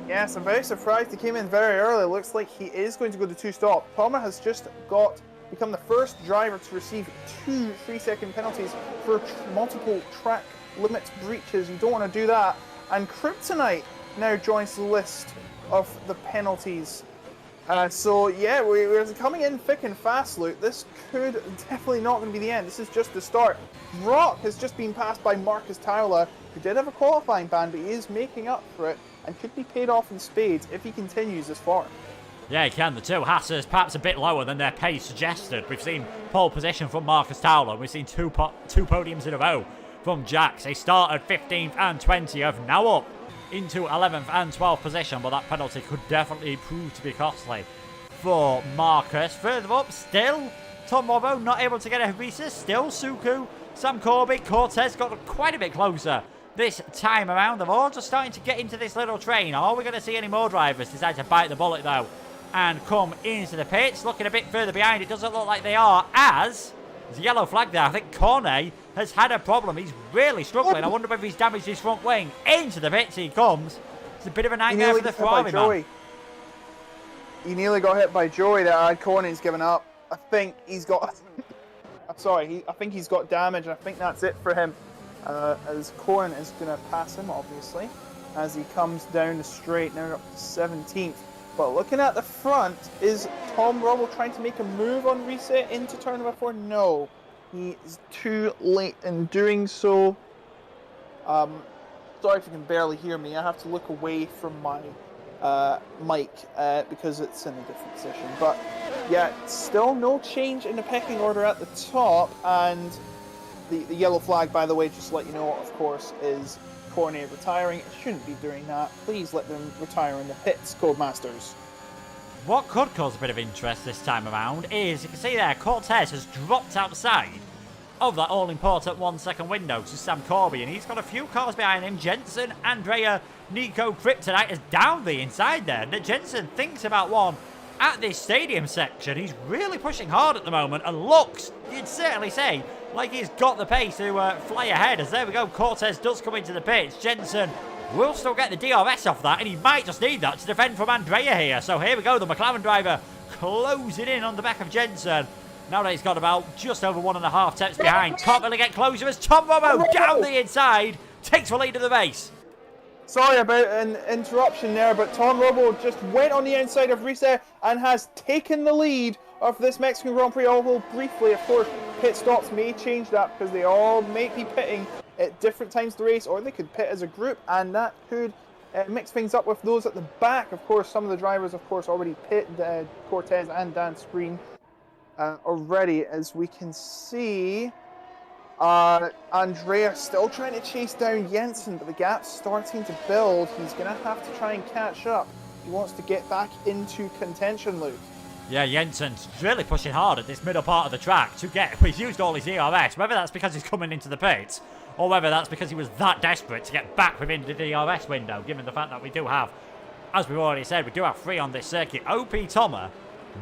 Yes, I'm very surprised he came in very early. Looks like he is going to go to 2-stop. Tomer has just become the first driver to receive 2 3-second penalties for multiple track limit breaches. You don't want to do that. And Kryptonite now joins the list of the penalties. So yeah, we're coming in thick and fast, Luke. This could definitely not going to be the end. This is just the start. Brock has just been passed by Marcus Towler, who did have a qualifying ban, but he is making up for it and could be paid off in spades if he continues this far. Yeah, he can. The two Hassers perhaps a bit lower than their pace suggested. We've seen pole position from Marcus Towler. We've seen two podiums in a row from Jax. They started 15th and 20th, now up into 11th and 12th position, but that penalty could definitely prove to be costly for Marcus. Further up, still Tom Robbo not able to get a Risa. Still Suku, Sam Corby, Cortez got quite a bit closer this time around. They're all just starting to get into this little train. Are we going to see any more drivers decide to bite the bullet though and come into the pits? Looking a bit further behind, it doesn't look like they are, as there's a yellow flag there. I think Cornet has had a problem. He's really struggling. I wonder if he's damaged his front wing. Into the pits he comes. It's a bit of a nightmare for the Ferrari man. He nearly got hit by Joey there. Cornet's given up. I think he's got... I think he's got damage. I think that's it for him. As Corn is going to pass him, obviously, as he comes down the straight, now up to 17th. But looking at the front, is Tom Robbo trying to make a move on reset into turn number 4? No, he is too late in doing so. Sorry if you can barely hear me. I have to look away from my mic because it's in a different position. But yeah, still no change in the pecking order at the top, and the yellow flag, by the way, just to let you know, of course, is Cornet retiring. It shouldn't be doing that. Please let them retire in the pits, Codemasters. What could cause a bit of interest this time around is, you can see there, Cortez has dropped outside of that all-important 1-second window to Sam Corby, and he's got a few cars behind him. Jensen, Andrea, Nico, Kryptonite is down the inside there. Jensen thinks about one at this stadium section. He's really pushing hard at the moment and looks, you'd certainly say, like he's got the pace to fly ahead. As there we go, Cortez does come into the pits. Jensen will still get the DRS off that, and he might just need that to defend from Andrea here. So here we go, the McLaren driver closing in on the back of Jensen. Now that he's got about just over 1.5 tenths behind. Can't really get closer as Tom Robbo down the inside takes the lead of the race. Sorry about an interruption there, but Tom Robbo just went on the inside of Reset and has taken the lead of this Mexican Grand Prix. Although briefly, of course, pit stops may change that because they all may be pitting at different times of the race, or they could pit as a group, and that could mix things up with those at the back. Of course, some of the drivers, of course, already pit, Cortez and Dan Screen already, as we can see. Andrea still trying to chase down Jensen, but the gap's starting to build. He's going to have to try and catch up. He wants to get back into contention, Luke. Yeah, Jensen's really pushing hard at this middle part of the track to get... He's used all his ERS, whether that's because he's coming into the pits, or whether that's because he was that desperate to get back within the DRS window, given the fact that we do have, as we've already said, we do have 3 on this circuit. OP Tomer,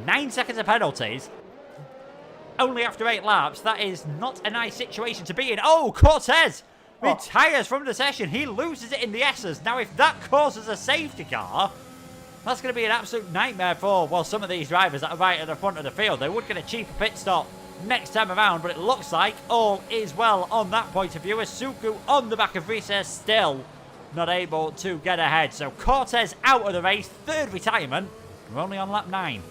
9 seconds of penalties, only after 8 laps. That is not a nice situation to be in. Oh, Cortez retires from the session. He loses it in the S's. Now, if that causes a safety car, that's going to be an absolute nightmare for, well, some of these drivers that are right at the front of the field. They would get a cheaper pit stop next time around, but it looks like all is well on that point of view, as Suku on the back of Reese still not able to get ahead. So Cortez out of the race, 3rd retirement. We're only on lap 9.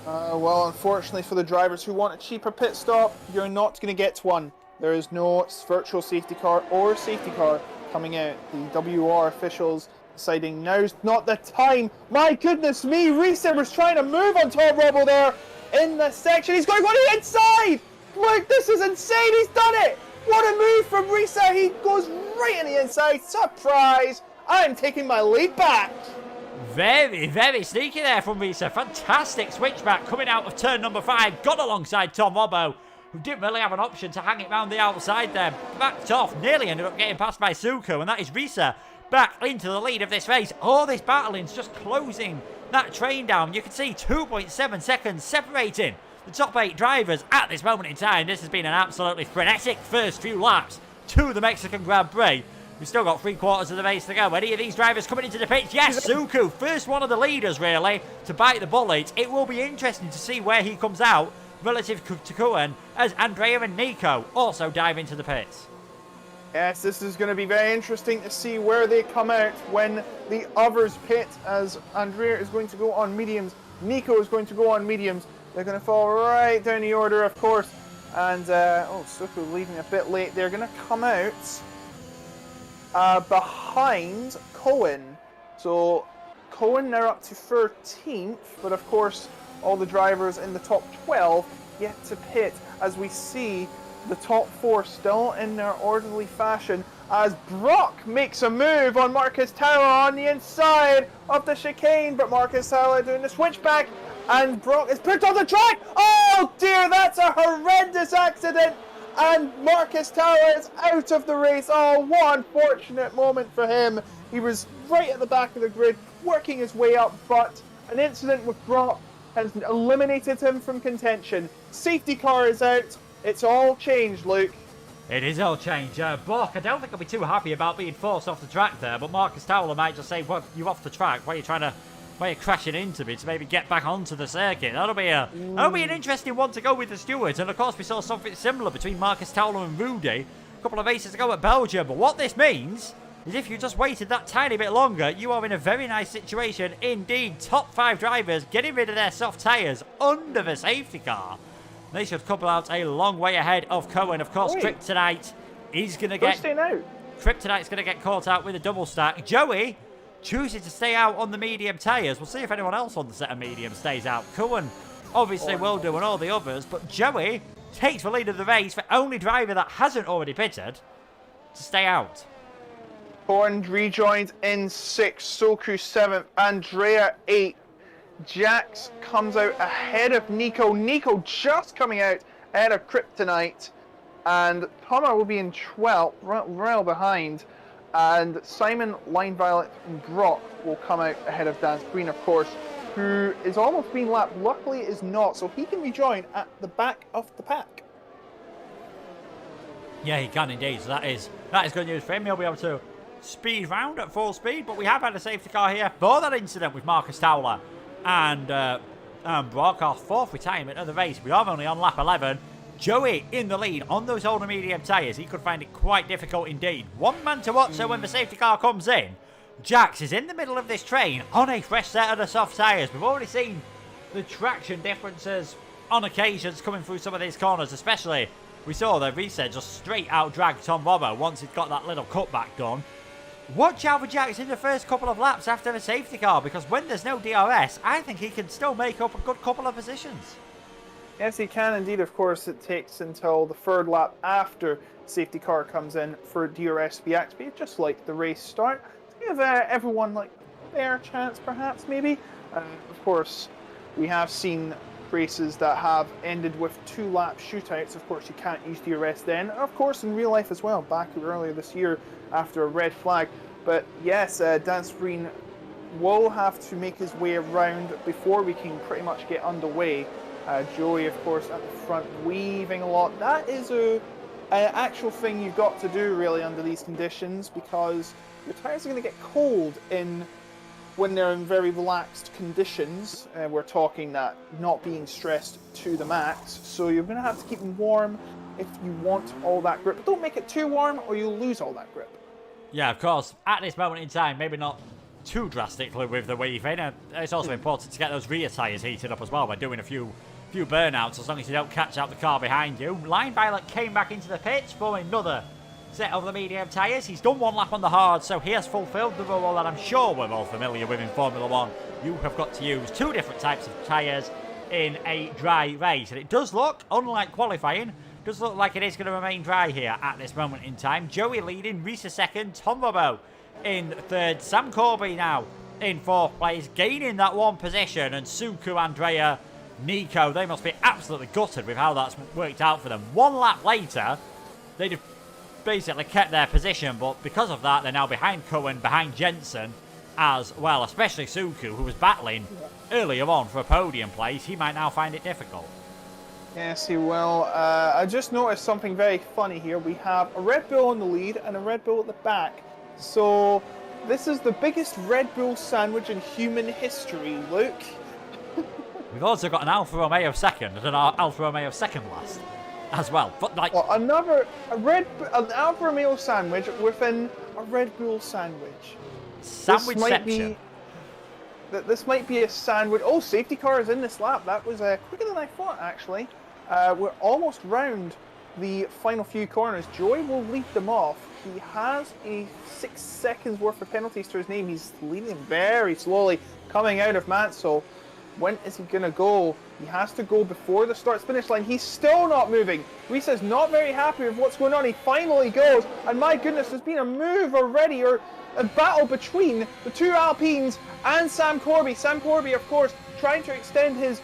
Well, unfortunately for the drivers who want a cheaper pit stop, you're not going to get one. There is no virtual safety car or safety car coming out. The WOR officials deciding now's not the time. My goodness me, Reese was trying to move on Tom Robbo there in the section. He's going to go to the inside! Look, this is insane, he's done it! What a move from Reese, he goes right in the inside. Surprise! I'm taking my lead back. Very, very sneaky there from Risa. Fantastic switchback coming out of turn number 5. Got alongside Tom Robbo, who didn't really have an option to hang it round the outside there. Backed off, nearly ended up getting passed by Suku, and that is Risa back into the lead of this race. All this battling's just closing that train down. You can see 2.7 seconds separating the top 8 drivers at this moment in time. This has been an absolutely frenetic first few laps to the Mexican Grand Prix. We've still got 3/4 of the race to go. Any of these drivers coming into the pits? Yes, Suku, first one of the leaders, really, to bite the bullet. It will be interesting to see where he comes out relative to Kuhn, as Andrea and Nico also dive into the pits. Yes, this is going to be very interesting to see where they come out when the others pit, as Andrea is going to go on mediums, Nico is going to go on mediums. They're going to fall right down the order, of course. And, Suku leaving a bit late. They're going to come out behind Cohen. So Cohen, they're up to 13th, but of course all the drivers in the top 12 yet to pit, as we see the top 4 still in their orderly fashion, as Brock makes a move on Marcus Tower on the inside of the chicane, but Marcus Tower doing the switchback, and Brock is put on the track. Oh dear, that's a horrendous accident, and Marcus Tower is out of the race. Oh, what an unfortunate moment for him. He was right at the back of the grid, working his way up, but an incident with Brock has eliminated him from contention. Safety car is out. It's all changed, Luke. It is all changed. Brock, I don't think I'll be too happy about being forced off the track there, but Marcus Towler might just say, well, you're off the track. Why are you crashing into me to maybe get back onto the circuit? That'll be an interesting one to go with the stewards. And of course, we saw something similar between Marcus Towler and Rudy a couple of races ago at Belgium. But what this means is if you just waited that tiny bit longer, you are in a very nice situation indeed. Top 5 drivers getting rid of their soft tyres under the safety car. They should couple out a long way ahead of Cohen. Of course, Kryptonite is going to Kryptonite's going to get caught out with a double stack. Joey choosing to stay out on the medium tyres. We'll see if anyone else on the set of medium stays out. Cohen obviously will do, and all the others, but Joey takes the lead of the race, the only driver that hasn't already pitted to stay out. Cohen rejoined in 6th, Soku 7th, Andrea 8th. Jax comes out ahead of Nico. Nico just coming out ahead of Kryptonite. And Tomer will be in 12th, right behind. And Simon, Line Violet, and Brock will come out ahead of Dance Green, of course, who is almost being lapped. Luckily is not, so he can rejoin at the back of the pack. Yeah, he can indeed. So that is good news for him. He'll be able to speed round at full speed. But we have had a safety car here for that incident with Marcus Towler and Brock, our 4th retirement of the race. We are only on lap 11. Joey in the lead on those older medium tyres. He could find it quite difficult indeed. One man to watch, so when the safety car comes in, Jax is in the middle of this train on a fresh set of the soft tyres. We've already seen the traction differences on occasions coming through some of these corners, especially we saw the reset just straight out drag Tom Robbo once he'd got that little cutback done. Watch out for Jax in the first couple of laps after the safety car, because when there's no DRS, I think he can still make up a good couple of positions. Yes, he can indeed. Of course, it takes until the 3rd lap after safety car comes in for DRS to be activated, just like the race start, to give everyone like a fair chance, perhaps, maybe. Of course, we have seen races that have ended with 2-lap shootouts. Of course, you can't use DRS then. Of course, in real life as well, back earlier this year after a red flag. But yes, Dance Green will have to make his way around before we can pretty much get underway. Joey, of course, at the front, weaving a lot. That is an actual thing you've got to do, really, under these conditions, because your tyres are going to get cold when they're in very relaxed conditions. We're talking that not being stressed to the max. So you're going to have to keep them warm if you want all that grip. But don't make it too warm or you'll lose all that grip. Yeah, of course. At this moment in time, maybe not too drastically with the weaving. It's also important to get those rear tyres heated up as well by doing a few burnouts, as long as you don't catch out the car behind you. Line Violet came back into the pits for another set of the medium tyres. He's done 1 lap on the hard, so he has fulfilled the rule that I'm sure we're all familiar with in Formula 1. You have got to use 2 different types of tyres in a dry race. And it does look, unlike qualifying, does look like it is going to remain dry here at this moment in time. Joey leading, Risa 2nd, Tom Robbo in 3rd, Sam Corby now in 4th place, gaining that 1 position. And Suku, Andrea, Nico, they must be absolutely gutted with how that's worked out for them. 1 lap later, they'd have basically kept their position, but because of that, they're now behind Cohen, behind Jensen as well, especially Suku, who was battling earlier on for a podium place. He might now find it difficult. Yes, he will. I just noticed something very funny here. We have a Red Bull in the lead and a Red Bull at the back. So this is the biggest Red Bull sandwich in human history, Luke. We've also got an Alfa Romeo second and an Alfa Romeo second last as well. But like, well, an Alfa Romeo sandwich within a Red Bull sandwich. Sandwichception. This might be a sandwich. Oh, safety car is in this lap. That was quicker than I thought, actually. We're almost round the final few corners. Joey will lead them off. He has a 6 seconds worth of penalties to his name. He's leading very slowly, coming out of Mansell. When is he going to go? He has to go before the start-finish line. He's still not moving. Risa's not very happy with what's going on. He finally goes. And my goodness, there's been a move already, or a battle between the 2 Alpines and Sam Corby. Sam Corby, of course, trying to extend his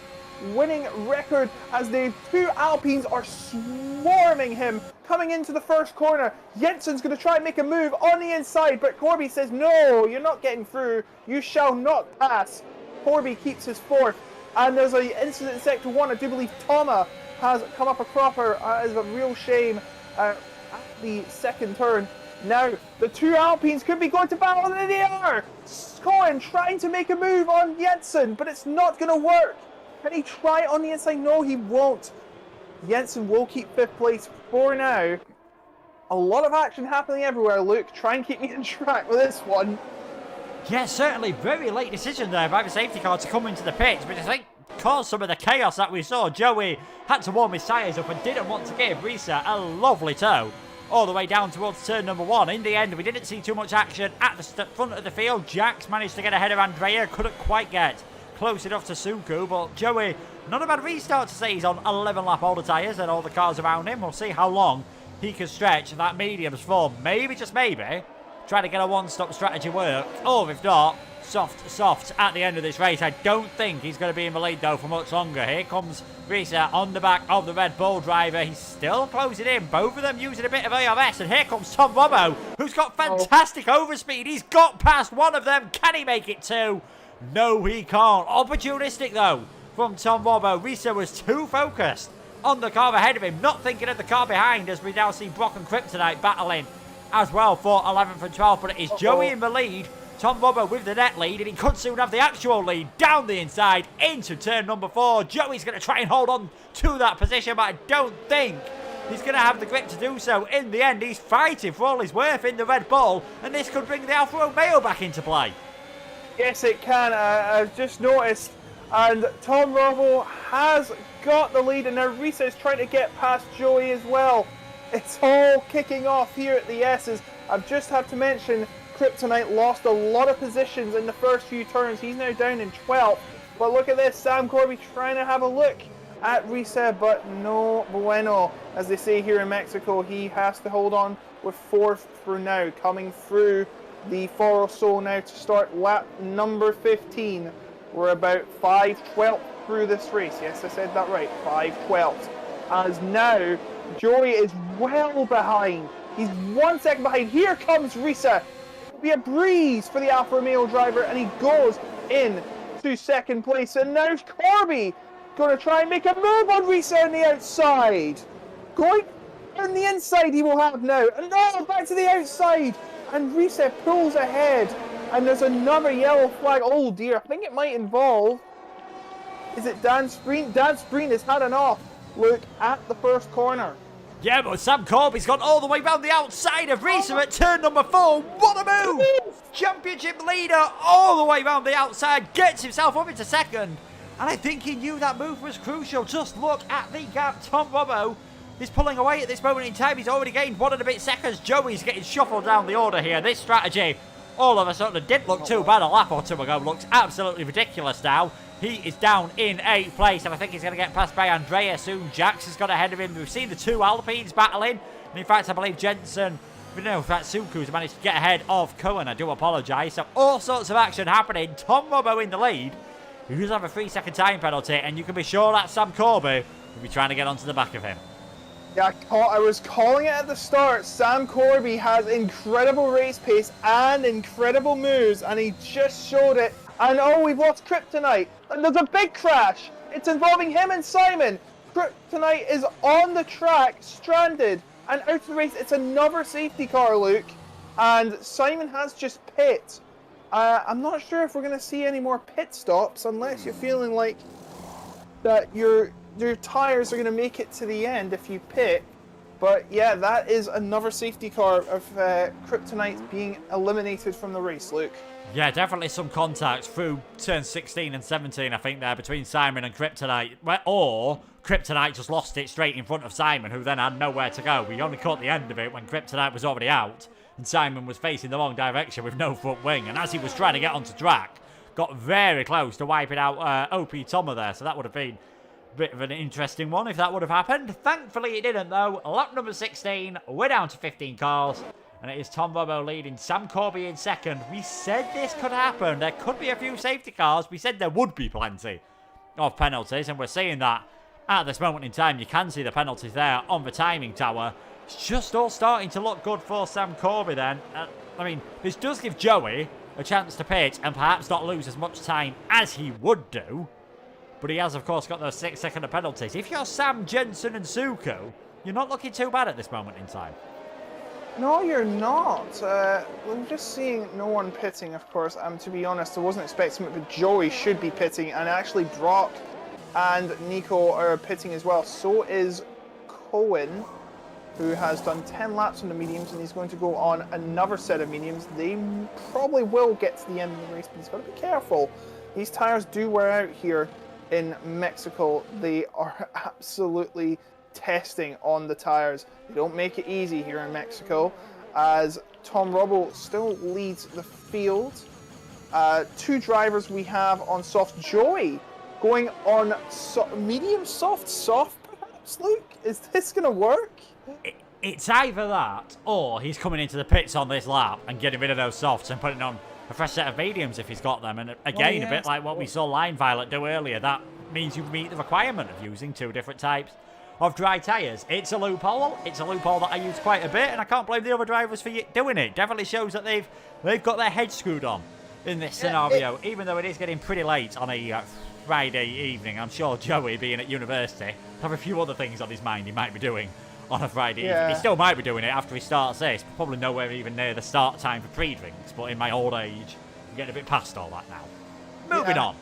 winning record as the 2 Alpines are swarming him coming into the first corner. Jensen's going to try and make a move on the inside, but Corby says, no, you're not getting through. You shall not pass. Corby keeps his 4th, and there's an incident in Sector 1. I do believe Toma has come up a cropper. Is a real shame at the second turn. Now, the 2 Alpines could be going to battle, and they are! Cohen trying to make a move on Jensen, but it's not going to work. Can he try it on the inside? No, he won't. Jensen will keep 5th place for now. A lot of action happening everywhere, Luke. Try and keep me on track with this one. Yeah, certainly very late decision there by the safety car to come into the pits, but I think caused some of the chaos that we saw. Joey had to warm his tyres up and didn't want to give Risa a lovely tow all the way down towards turn number 1. In the end, we didn't see too much action at the front of the field. Jax managed to get ahead of Andrea, couldn't quite get close enough to Suku, but Joey, not a bad restart to say. He's on 11 lap older tyres and all the cars around him. We'll see how long he can stretch that mediums for. Maybe, just maybe, try to get a one-stop strategy work, or if not, soft at the end of this race. I don't think he's going to be in the lead though for much longer. Here comes Risa on the back of the Red Bull driver. He's still closing in, both of them using a bit of ARS, and here comes Tom Robbo, who's got fantastic overspeed. He's got past one of them. Can he make it 2? No, he can't. Opportunistic though from Tom Robbo. Risa was too focused on the car ahead of him, not thinking of the car behind, as we now see Brock and Kryptonite battling as well for 11th and 12th, but it is Joey in the lead. Tom Robbo with the net lead, and he could soon have the actual lead down the inside into turn number 4. Joey's going to try and hold on to that position, but I don't think he's going to have the grip to do so. In the end, he's fighting for all his worth in the Red Bull, and this could bring the Alfa Romeo back into play. Yes, it can. I've just noticed, and Tom Robbo has got the lead, and now Risa is trying to get past Joey as well. It's all kicking off here at the S's. I've just had to mention Kryptonite lost a lot of positions in the first few turns. He's now down in 12th. But look at this, Sam Corby trying to have a look at Risa, but no bueno. As they say here in Mexico, he has to hold on with 4th for now. Coming through the Foro Sol now to start lap number 15. We're about 5/12 through this race. Yes, I said that right, 5/12. As now, Joey is well behind. He's 1 second behind. Here comes Risa. It'll be a breeze for the Alfa Romeo driver, and he goes in to 2nd place. And now Corby going to try and make a move on Risa on the outside. Going on the inside he will have now. And no, back to the outside. And Risa pulls ahead. And there's another yellow flag. Oh dear, I think it might involve... Is it Dan Spreen? Dan Spreen has had enough. Look at the first corner. Yeah, but Sam Corby's gone all the way round the outside of Risa at turn number 4. What a move! Championship leader all the way round the outside, gets himself up into 2nd. And I think he knew that move was crucial. Just look at the gap. Tom Robbo is pulling away at this moment in time. He's already gained 1 and a bit seconds. Joey's getting shuffled down the order here. This strategy, all of a sudden, didn't look too bad a lap or 2 ago. Looks absolutely ridiculous now. He is down in 8th place, and I think he's going to get passed by Andrea soon. Jax has got ahead of him. We've seen the 2 Alpines battling, and in fact, I believe Jensen Ratsuku's managed to get ahead of Cohen. I do apologise. So all sorts of action happening. Tom Robbo in the lead. He does have a 3-second time penalty, and you can be sure that Sam Corby will be trying to get onto the back of him. Yeah, I was calling it at the start. Sam Corby has incredible race pace and incredible moves, and he just showed it. And oh, we've lost Kryptonite. And there's a big crash. It's involving him and Simon. Kryptonite is on the track, stranded, and out of the race. It's another safety car, Luke. And Simon has just pit. I'm not sure if we're going to see any more pit stops unless you're feeling like that your tyres are going to make it to the end if you pit. But yeah, that is another safety car of Kryptonite being eliminated from the race, Luke. Yeah, definitely some contact through turns 16 and 17, I think, there between Simon and Kryptonite. Or Kryptonite just lost it straight in front of Simon, who then had nowhere to go. We only caught the end of it when Kryptonite was already out, and Simon was facing the wrong direction with no front wing. And as he was trying to get onto track, got very close to wiping out OP Tomer there. So that would have been a bit of an interesting one if that would have happened. Thankfully, it didn't, though. Lap number 16, we're down to 15 cars. And it is Tom Robbo leading, Sam Corby in second. We said this could happen. There could be a few safety cars. We said there would be plenty of penalties. And we're seeing that at this moment in time. You can see the penalties there on the timing tower. It's just all starting to look good for Sam Corby then. I mean, this does give Joey a chance to pit and perhaps not lose as much time as he would do. But he has, of course, got those 6-second penalties. If you're Sam, Jensen and Suko, you're not looking too bad at this moment in time. No, you're not. I'm just seeing no one pitting, of course. To be honest, I wasn't expecting it, but Joey should be pitting. And actually, Brock and Nico are pitting as well. So is Cohen, who has done 10 laps on the mediums, and he's going to go on another set of mediums. They probably will get to the end of the race, but he's got to be careful. These tires do wear out here in Mexico. They are absolutely testing on the tires. They don't make it easy here in Mexico, as Tom Robbo still leads the field. Two drivers we have on soft. Joey going on medium soft perhaps, Luke? Is this going to work? It's either that, or he's coming into the pits on this lap and getting rid of those softs and putting on a fresh set of mediums if he's got them. And again, a bit like what we saw Line Violet do earlier, that means you meet the requirement of using two different types of dry tyres. It's a loophole. It's a loophole that I use quite a bit, and I can't blame the other drivers for doing it. Definitely shows that they've got their heads screwed on in this scenario, even though it is getting pretty late on a Friday evening. I'm sure Joey, being at university, have a few other things on his mind he might be doing on a Friday evening. He still might be doing it after he starts this. Probably nowhere even near the start time for pre-drinks, but in my old age, I'm getting a bit past all that now. Moving on.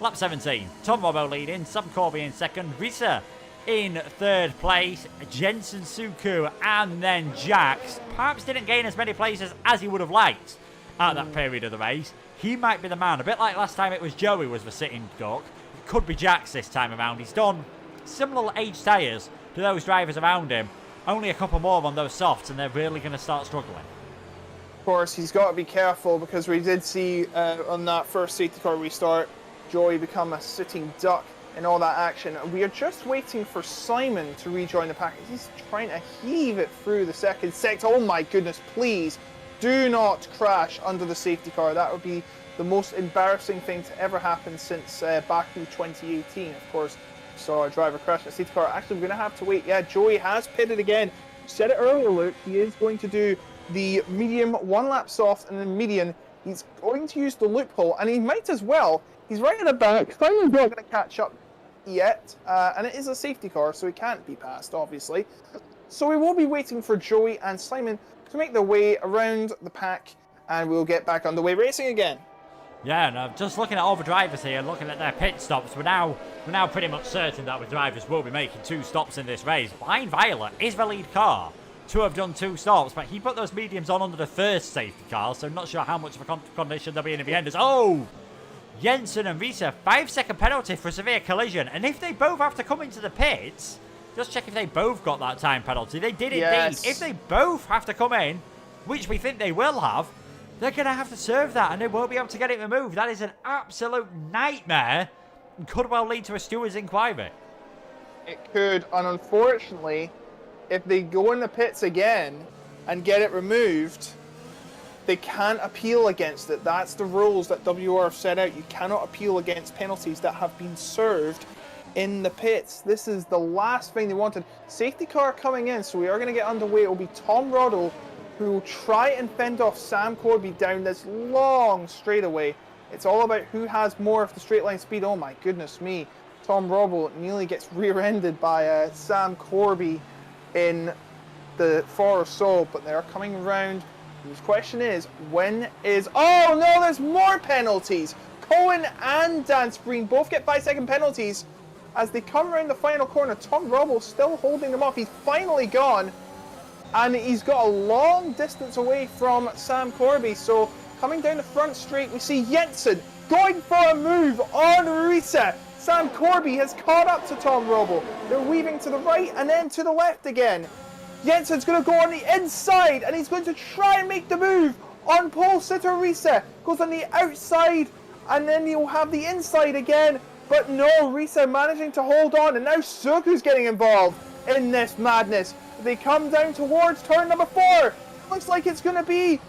Lap 17. Tom Robbo leading, Sam Corby in second, Risa in third place, Jensen Suku, and then Jax. Perhaps didn't gain as many places as he would have liked at that period of the race. He might be the man. A bit like last time it was Joey was the sitting duck. It could be Jax this time around. He's done similar age tyres to those drivers around him. Only a couple more on those softs, and they're really going to start struggling. Of course, he's got to be careful, because we did see on that first safety car restart, Joey become a sitting duck in all that action. We are just waiting for Simon to rejoin the pack. He's trying to heave it through the second sector. Oh my goodness, please do not crash under the safety car. That would be the most embarrassing thing to ever happen since Baku 2018. Of course, saw a driver crash a safety car. Actually, we're going to have to wait. Yeah, Joey has pitted again. Said it earlier, Luke. He is going to do the medium, one lap soft, and then medium. He's going to use the loophole, and he might as well. He's right in the back. Simon's not going to catch up yet, and it is a safety car, so he can't be passed, obviously. So we will be waiting for Joey and Simon to make their way around the pack, and we'll get back underway racing again. Yeah, and just looking at all the drivers here, looking at their pit stops, we're now pretty much certain that the drivers will be making 2 stops in this race. Line Violet is the lead car to have done 2 stops, but he put those mediums on under the first safety car, so not sure how much of a condition they'll be in the end. Oh! Jensen and Risa, 5-second penalty for a severe collision. And if they both have to come into the pits, just check if they both got that time penalty. They did indeed. If they both have to come in, which we think they will have, they're going to have to serve that, and they won't be able to get it removed. That is an absolute nightmare, and could well lead to a steward's inquiry. It could, and unfortunately, if they go in the pits again, and get it removed, they can't appeal against it. That's the rules that WR have set out. You cannot appeal against penalties that have been served in the pits. This is the last thing they wanted. Safety car coming in, so we are going to get underway. It will be Tom Roddle who will try and fend off Sam Corby down this long straightaway. It's all about who has more of the straight line speed. Oh my goodness me. Tom Roddle nearly gets rear-ended by Sam Corby in the far so, but they're coming around. The question is, oh no, there's more penalties! Cohen and Dan Spreen both get 5-second penalties as they come around the final corner. Tom Roddle still holding them off. He's finally gone, and he's got a long distance away from Sam Corby. So coming down the front straight, we see Jensen going for a move on Risa. Sam Corby has caught up to Tom Roddle. They're weaving to the right and then to the left again. Jensen's going to go on the inside, and he's going to try and make the move on pole sitter Risa. Goes on the outside, and then he'll have the inside again. But no, Risa managing to hold on, and now Suku's getting involved in this madness. They come down towards turn number 4. Looks like it's going to be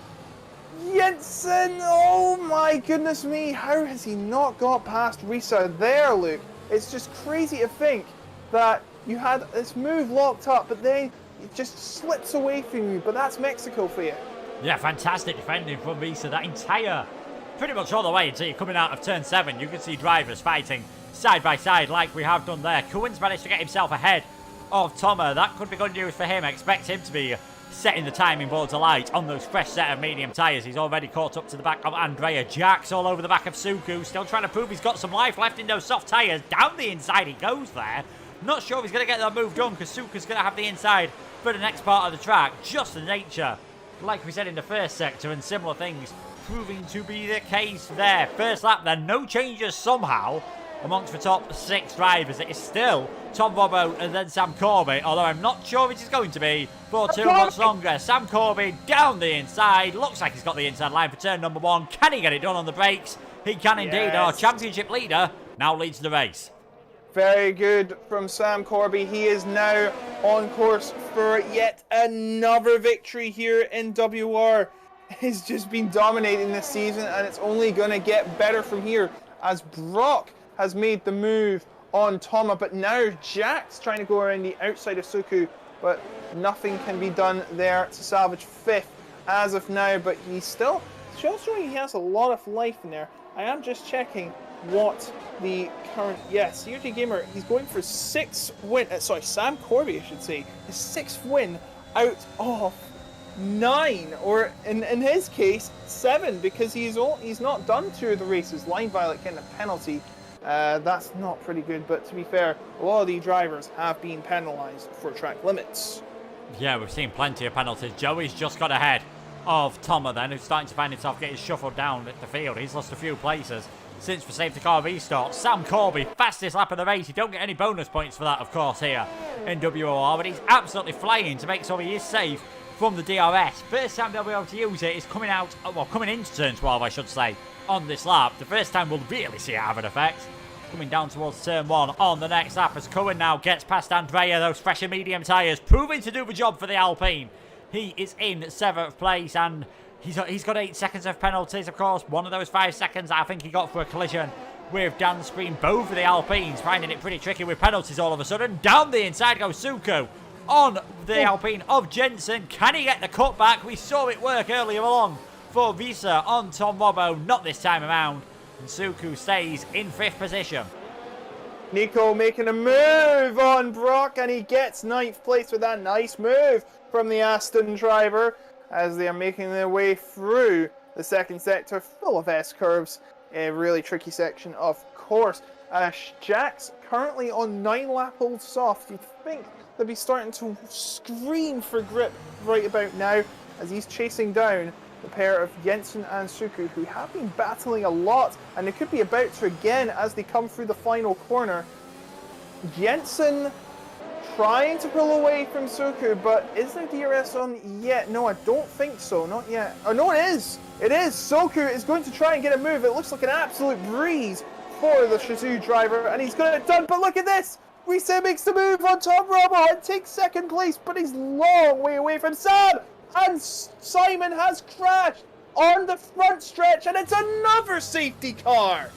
Jensen. Oh my goodness me, how has he not got past Risa there, Luke? It's just crazy to think that you had this move locked up, but then it just slips away from you. But that's Mexico for you. Yeah, fantastic defending from Risa. That entire, pretty much all the way until you're coming out of turn 7, you can see drivers fighting side by side like we have done there. Cohen's managed to get himself ahead of Tomer. That could be good news for him. I expect him to be setting the timing boards alight on those fresh set of medium tyres. He's already caught up to the back of Andrea. Jack's all over the back of Suku, still trying to prove he's got some life left in those soft tyres. Down the inside he goes there. Not sure if he's going to get that move done, because Suku's going to have the inside for the next part of the track. Just the nature, like we said in the first sector, and similar things proving to be the case there. First lap then, no changes somehow amongst the top 6 drivers. It is still Tom Robbo and then Sam Corby, although I'm not sure it is going to be for too much longer. Sam Corby down the inside. Looks like he's got the inside line for turn number 1. Can he get it done on the brakes? He can indeed. Our championship leader now leads the race. Very good from Sam Corby. He is now on course for yet another victory here in WR. He's just been dominating this season, and it's only going to get better from here as Brock has made the move on Toma, but now Jack's trying to go around the outside of Suku, but nothing can be done there to salvage 5th as of now. But he's still showing he has a lot of life in there. I am just checking what the current, CRT Gamer, he's going for 6 win, Sam Corby I should say, his 6th win out of 9, or in his case 7, because he's not done 2 of the races. Line Violet getting a penalty. That's not pretty good, but to be fair, a lot of the drivers have been penalised for track limits. Yeah, we've seen plenty of penalties. Joey's just got ahead of Toma then, who's starting to find himself getting shuffled down at the field. He's lost a few places since the safety car restart. Sam Corby, fastest lap of the race. You don't get any bonus points for that, of course, here in WOR, but he's absolutely flying to make sure he is safe from the DRS. First time they'll be able to use it is coming into turn 12, I should say, on this lap. The first time we'll really see it have an effect. Coming down towards turn 1 on the next lap as Cohen now gets past Andrea. Those fresher medium tyres proving to do the job for the Alpine. He is in 7th place, and he's got 8 seconds of penalties, of course. One of those 5 seconds I think he got for a collision with Dan Spreen. Both of the Alpines finding it pretty tricky with penalties all of a sudden. Down the inside goes Suku on the Alpine of Jensen. Can he get the cutback? We saw it work earlier along for Visa on Tom Robbo. Not this time around. And Suku stays in 5th position. Nico making a move on Brock, and he gets 9th place with that nice move from the Aston driver as they are making their way through the second sector, full of S-curves. A really tricky section, of course. Jack's currently on 9-lap-old soft. You'd think they'd be starting to scream for grip right about now as he's chasing down the pair of Jensen and Suku, who have been battling a lot, and they could be about to again as they come through the final corner. Jensen trying to pull away from Suku, but is there DRS on yet? No, I don't think so, not yet. Oh no, it is! It is! Suku is going to try and get a move. It looks like an absolute breeze for the Shizou driver, and he's got it done, but look at this! Risa makes the move on Tom Robo and takes 2nd place, but he's long way away from Sam And Simon has crashed on the front stretch, and it's another safety car.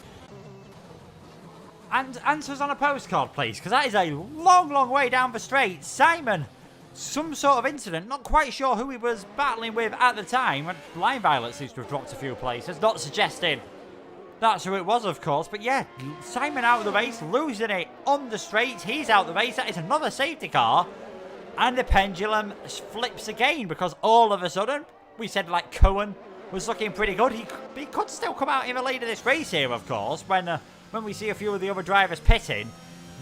And answers on a postcard, please, because that is a long, long way down the straight. Simon, some sort of incident, not quite sure who he was battling with at the time. Line Violet seems to have dropped a few places, not suggesting that's who it was, of course. But yeah, Simon out of the race, losing it on the straight. He's out of the race. That is another safety car. And the pendulum flips again, because all of a sudden, we said like Cohen was looking pretty good. He could still come out in the lead of this race here, of course, when we see a few of the other drivers pitting.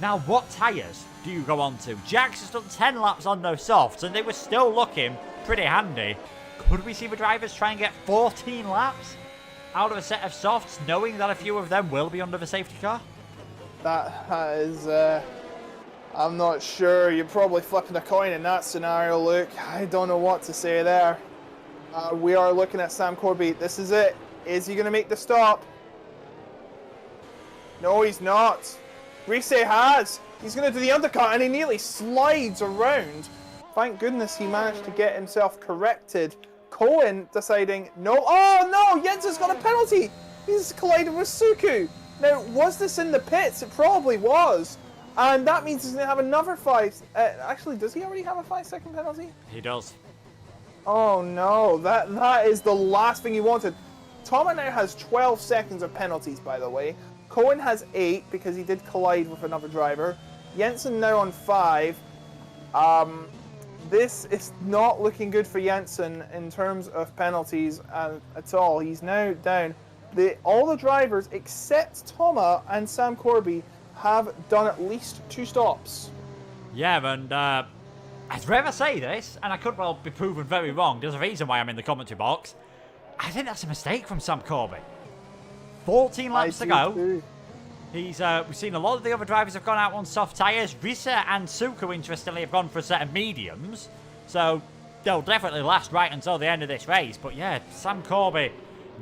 Now, what tyres do you go on to? Jax has done 10 laps on those softs, and they were still looking pretty handy. Could we see the drivers try and get 14 laps out of a set of softs, knowing that a few of them will be under the safety car? That is, I'm not sure. You're probably flipping a coin in that scenario, Luke. I don't know what to say there. We are looking at Sam Corby. This is it. Is he going to make the stop? No, he's not. Reese has. He's going to do the undercut, and he nearly slides around. Thank goodness he managed to get himself corrected. Cohen deciding, no. Oh, no! Jensen's got a penalty! He's collided with Suku. Now, was this in the pits? It probably was. And that means he's going to have another 5... actually, does he already have a 5-second penalty? He does. Oh, no. That is the last thing he wanted. Thomas now has 12 seconds of penalties, by the way. Cohen has 8 because he did collide with another driver. Jensen now on 5. This is not looking good for Jensen in terms of penalties at all. He's now down. All the drivers except Thomas and Sam Corby have done at least 2 stops. Yeah, and I'd rather say this, and I could well be proven very wrong. There's a reason why I'm in the commentary box. I think that's a mistake from Sam Corby. 14 laps to go. Too. We've seen a lot of the other drivers have gone out on soft tyres. Risa and Suku, interestingly, have gone for a set of mediums. So they'll definitely last right until the end of this race. But yeah, Sam Corby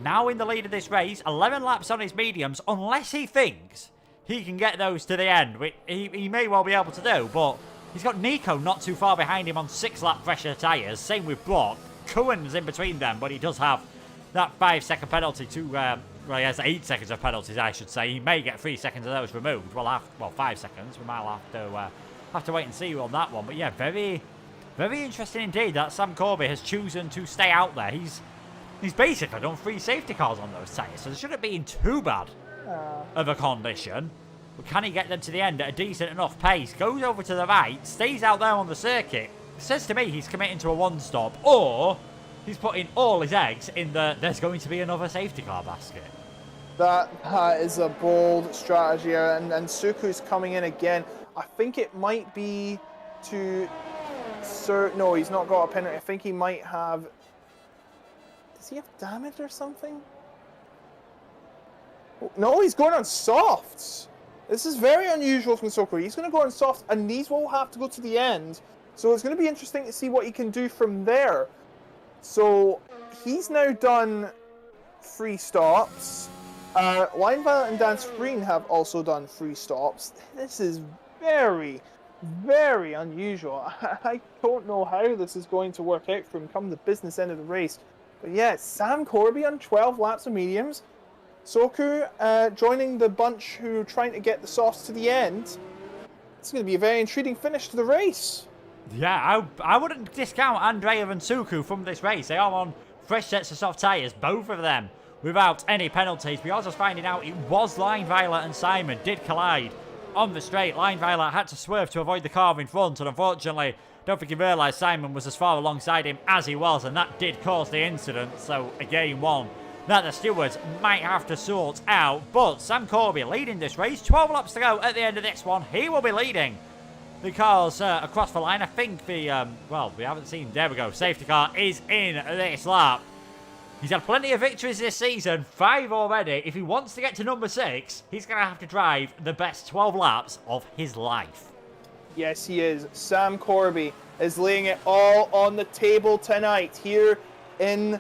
now in the lead of this race. 11 laps on his mediums, unless he thinks he can get those to the end, which he may well be able to do. But he's got Nico not too far behind him on 6-lap fresher tyres. Same with Brock. Cohen's in between them, but he does have that 5-second penalty to... well, he has 8 seconds of penalties, I should say. He may get 3 seconds of those removed. Well, 5 seconds. We might have to wait and see on that one. But yeah, very, very interesting indeed that Sam Corby has chosen to stay out there. He's basically done 3 safety cars on those tyres, so they shouldn't be in too bad of a condition. But can he get them to the end at a decent enough pace? Goes over to the right, stays out there on the circuit. Says to me he's committing to a 1-stop, or he's putting all his eggs in there's going to be another safety car basket. That is a bold strategy, and Suku's coming in again. I think it might be to... no, he's not got a penalty. I think he might have... Does he have damage or something? No, he's going on softs. This is very unusual from Suku. He's going to go on softs, and these will have to go to the end. So it's going to be interesting to see what he can do from there. So he's now done 3 stops. Line Violet and Dance Green have also done 3 stops. This is very, very unusual. I don't know how this is going to work out for him come the business end of the race. But yeah, Sam Corby on 12 laps of mediums. Soku joining the bunch who are trying to get the softs to the end. It's going to be a very intriguing finish to the race. Yeah, I wouldn't discount Andrea and Suku from this race. They are on fresh sets of soft tyres, both of them, without any penalties. We are just finding out it was Line Violet and Simon did collide on the straight. Line Violet had to swerve to avoid the car in front, and unfortunately, don't think he realised Simon was as far alongside him as he was, and that did cause the incident. So, again, one that the stewards might have to sort out. But Sam Corby leading this race. 12 laps to go at the end of this one. He will be leading the cars across the line. I think well, we haven't seen... There we go. Safety car is in this lap. He's had plenty of victories this season. 5 already. If he wants to get to number 6, he's going to have to drive the best 12 laps of his life. Yes, he is. Sam Corby is laying it all on the table tonight here in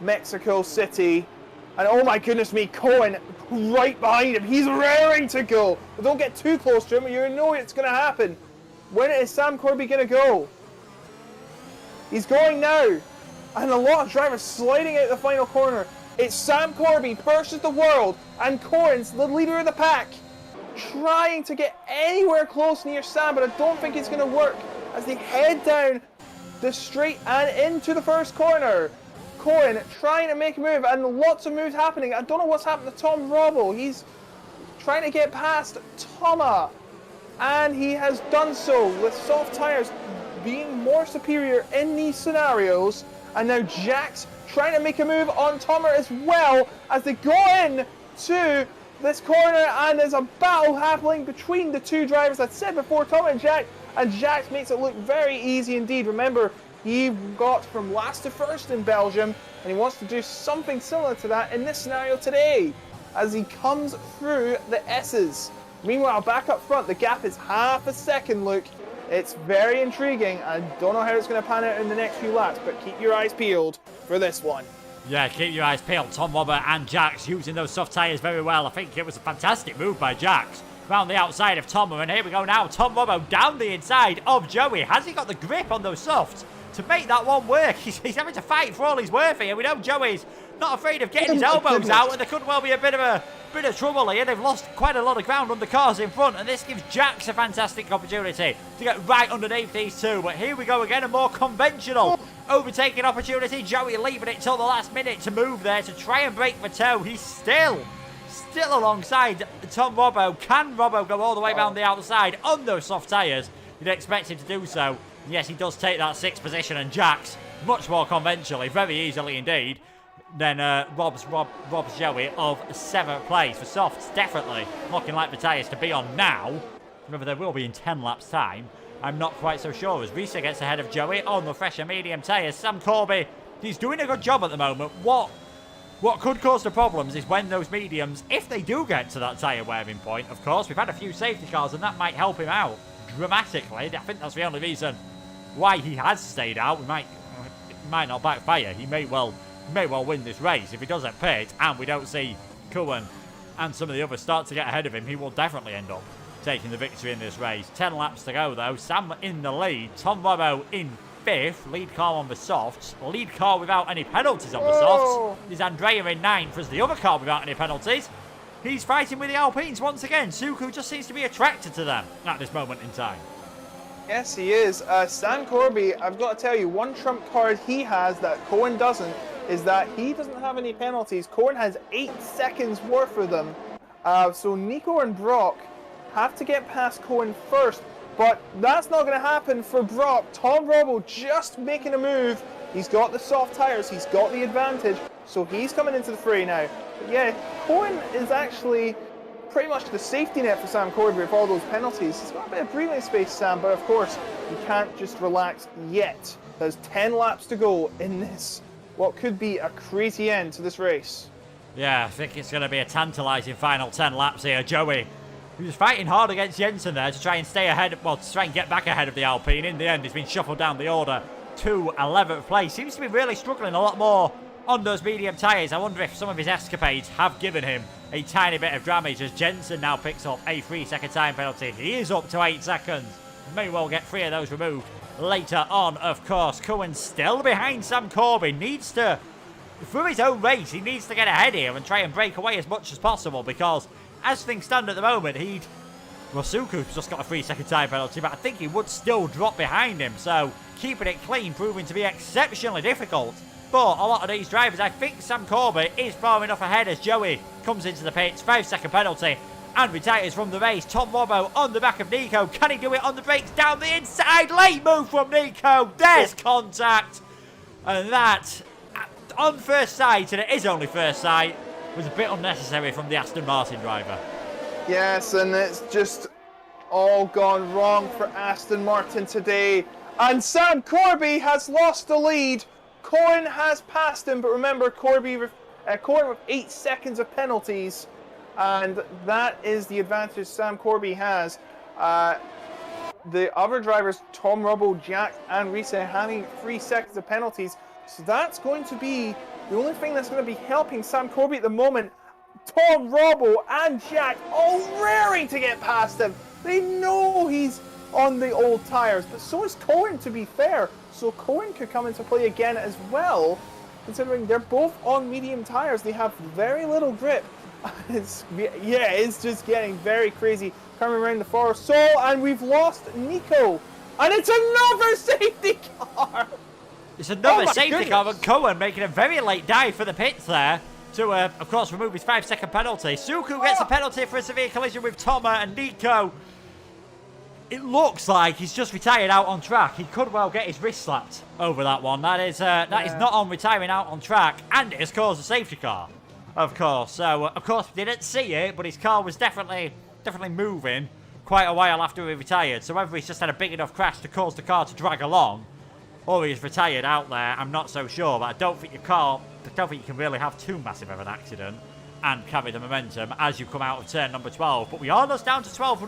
Mexico City. And oh my goodness me, Cohen right behind him. He's raring to go. But don't get too close to him or you know it's going to happen. When is Sam Corby going to go? He's going now. and a lot of drivers sliding out the final corner. It's Sam Corby versus the world, and Cohen's the leader of the pack, trying to get anywhere close near Sam, but I don't think it's going to work as they head down the straight and into the first corner. Cohen trying to make a move, and lots of moves happening. I don't know what's happened to Tom Robbo. He's trying to get past Thomas, and he has done so with soft tires being more superior in these scenarios. And now Jack's trying to make a move on Tomer as well as they go in to this corner, and there's a battle happening between the two drivers. I said before, Tomer and Jack makes it look very easy indeed. Remember, he got from last to first in Belgium, and he wants to do something similar to that in this scenario today as he comes through the S's. Meanwhile, back up front, the gap is half a second, Luke. It's very intriguing. I don't know how it's going to pan out in the next few laps, but keep your eyes peeled for this one. Yeah, keep your eyes peeled. Tom Robert and Jax using those soft tyres very well. I think it was a fantastic move by Jax. Round the outside of Tom, and here we go now. Tom Robbo down the inside of Joey. Has he got the grip on those softs to make that one work? He's having to fight for all he's worth here. We know Joey's not afraid of getting his elbows out, and there could well be a bit of trouble here. They've lost quite a lot of ground on the cars in front, and this gives Jax a fantastic opportunity to get right underneath these two. But here we go again, a more conventional overtaking opportunity. Joey leaving it till the last minute to move there to try and break the toe. He's still alongside Tom Robbo. Can Robbo go all the way around the outside on those soft tyres? You'd expect him to do so. Yes, he does take that 6th position, and Jax much more conventionally, very easily indeed, than Rob's Joey of 7th place. For softs, definitely looking like the tyres to be on now. Remember, they will be in 10 laps time. I'm not quite so sure as Risa gets ahead of Joey on the fresher medium tyres. Sam Corby, he's doing a good job at the moment. What could cause the problems is when those mediums, if they do get to that tyre wearing point, of course, we've had a few safety cars and that might help him out dramatically. I think that's the only reason why he has stayed out. It might not backfire. He may well win this race if he doesn't pit and we don't see Cohen and some of the others start to get ahead of him. He will definitely end up taking the victory in this race. 10 laps to go though. Sam in the lead. Tom Robbo in 5th. Lead car on the softs. Lead car without any penalties on the softs. There's Andrea in 9th as the other car without any penalties. He's fighting with the Alpines once again. Suku just seems to be attracted to them at this moment in time. Yes, he is. Sam Corby, I've got to tell you, one trump card he has that Cohen doesn't is that he doesn't have any penalties. Cohen has 8 seconds worth of them. So Nico and Brock have to get past Cohen first, but that's not going to happen for Brock. Tom Robbo just making a move. He's got the soft tires. He's got the advantage. So he's coming into the fray now. But yeah, Cohen is actually pretty much the safety net for Sam Corby with all those penalties. He's got a bit of breathing space, Sam, but of course, you can't just relax yet. There's 10 laps to go in this, what could be a crazy end to this race. Yeah, I think it's going to be a tantalising final 10 laps here. Joey, he was fighting hard against Jensen there to try and stay ahead, well, to try and get back ahead of the Alpine. In the end, he's been shuffled down the order to 11th place. Seems to be really struggling a lot more on those medium tyres. I wonder if some of his escapades have given him a tiny bit of damage as Jensen now picks up a 3-second time penalty. He is up to 8 seconds. May well get 3 of those removed later on, of course. Cohen still behind Sam Corby. Needs to, for his own race, he needs to get ahead here and try and break away as much as possible because as things stand at the moment, Suku's just got a 3-second time penalty, but I think he would still drop behind him. So keeping it clean, proving to be exceptionally difficult for a lot of these drivers. I think Sam Corby is far enough ahead as Joey comes into the pits. 5-second penalty and retires from the race. Tom Robbo on the back of Nico. Can he do it on the brakes down the inside? Late move from Nico. There's contact. And that, on first sight, and it is only first sight, was a bit unnecessary from the Aston Martin driver. Yes, and it's just all gone wrong for Aston Martin today. And Sam Corby has lost the lead. Cohen has passed him, but remember, Cohen with 8 seconds of penalties, and that is the advantage Sam Corby has. The other drivers, Tom Robbo, Jack, and Risa, having 3 seconds of penalties, so that's going to be the only thing that's going to be helping Sam Corby at the moment. Tom Robbo and Jack all raring to get past him. They know he's on the old tyres, but so is Cohen, to be fair. So Cohen could come into play again as well, considering they're both on medium tyres. They have very little grip. It's just getting very crazy coming around the far. So, and we've lost Nico, and it's another safety car. It's another safety car, and Cohen making a very late dive for the pits there to, of course, remove his 5-second penalty. Suku gets a penalty for a severe collision with Toma, and Nico, it looks like he's just retired out on track. He could well get his wrist slapped over that one. That is not on retiring out on track, and it has caused a safety car, of course. So, of course, we didn't see it, but his car was definitely moving quite a while after he retired. So whether he's just had a big enough crash to cause the car to drag along, or he's retired out there, I'm not so sure. But I don't think you can really have too massive of an accident and carry the momentum as you come out of turn number 12. But we are just down to 12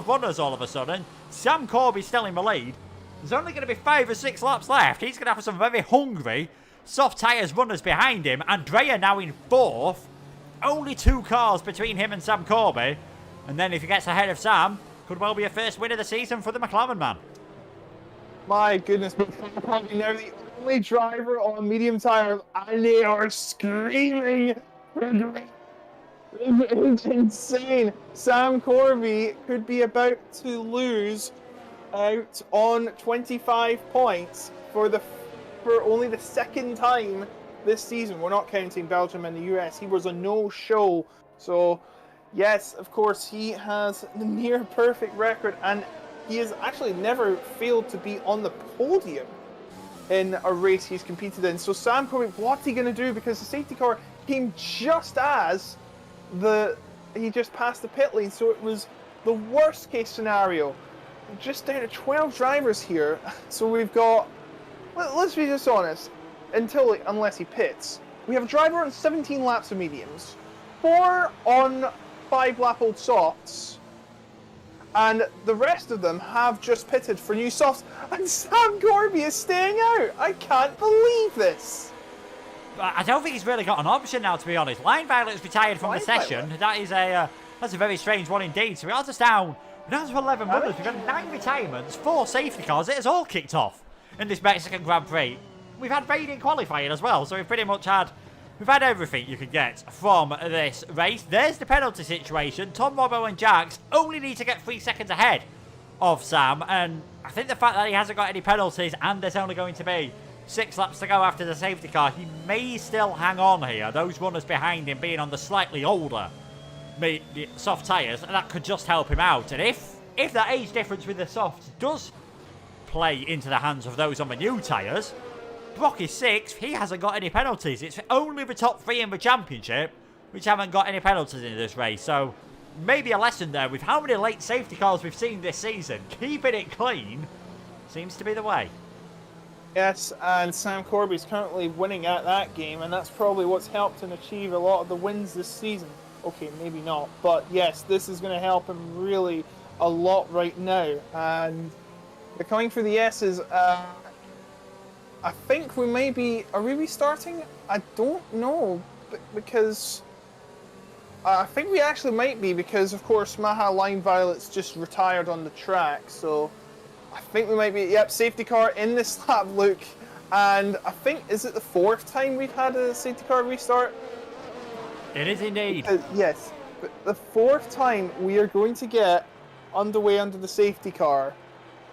runners all of a sudden. Sam Corby's still in the lead. There's only going to be 5 or 6 laps left. He's going to have some very hungry soft tyres runners behind him. Andrea now in 4th. Only 2 cars between him and Sam Corby. And then if he gets ahead of Sam, could well be a first win of the season for the McLaren man. My goodness, probably now the only driver on medium tyres, and they are screaming. It's insane. Sam Corby could be about to lose out on 25 points for only the second time this season. We're not counting Belgium and the US. He was a no-show. So, yes, of course, he has the near perfect record, and he has actually never failed to be on the podium in a race he's competed in. So Sam Corby, what's he going to do? Because the safety car came just as he just passed the pit lane. So it was the worst case scenario. Just down to 12 drivers here. So we've got, let's be just honest, unless he pits, we have a driver on 17 laps of mediums, 4 on 5-lap-old softs, and the rest of them have just pitted for new softs, and Sam Corby is staying out. I can't believe this. I don't think he's really got an option now, to be honest. Line Violet's retired from the session. That's a very strange one indeed. So we are just down. We're down to 11 runners. We've had 9 retirements, 4 safety cars. It has all kicked off in this Mexican Grand Prix. We've had rain in qualifying as well, so we've pretty much had everything you could get from this race. There's the penalty situation. Tom, Robbo and Jax only need to get 3 seconds ahead of Sam, and I think the fact that he hasn't got any penalties and there's only going to be 6 laps to go after the safety car, he may still hang on here. Those runners behind him being on the slightly older soft tyres, that could just help him out. And if that age difference with the softs does play into the hands of those on the new tyres, Brock is 6th, he hasn't got any penalties. It's only the top 3 in the championship which haven't got any penalties in this race. So maybe a lesson there with how many late safety cars we've seen this season. Keeping it clean seems to be the way. Yes, and Sam Corby's currently winning at that game, and that's probably what's helped him achieve a lot of the wins this season. Okay, maybe not, but yes, this is going to help him really a lot right now. And they're coming for the S's. I think we may be... Are we restarting? I don't know, because... I think we actually might be, because of course Maha Line Violet's just retired on the track, so... I think we might be... Yep, safety car in this lap, Luke. And I think... Is it the 4th time we've had a safety car restart? It is indeed. Yes, but the 4th time we are going to get underway under the safety car.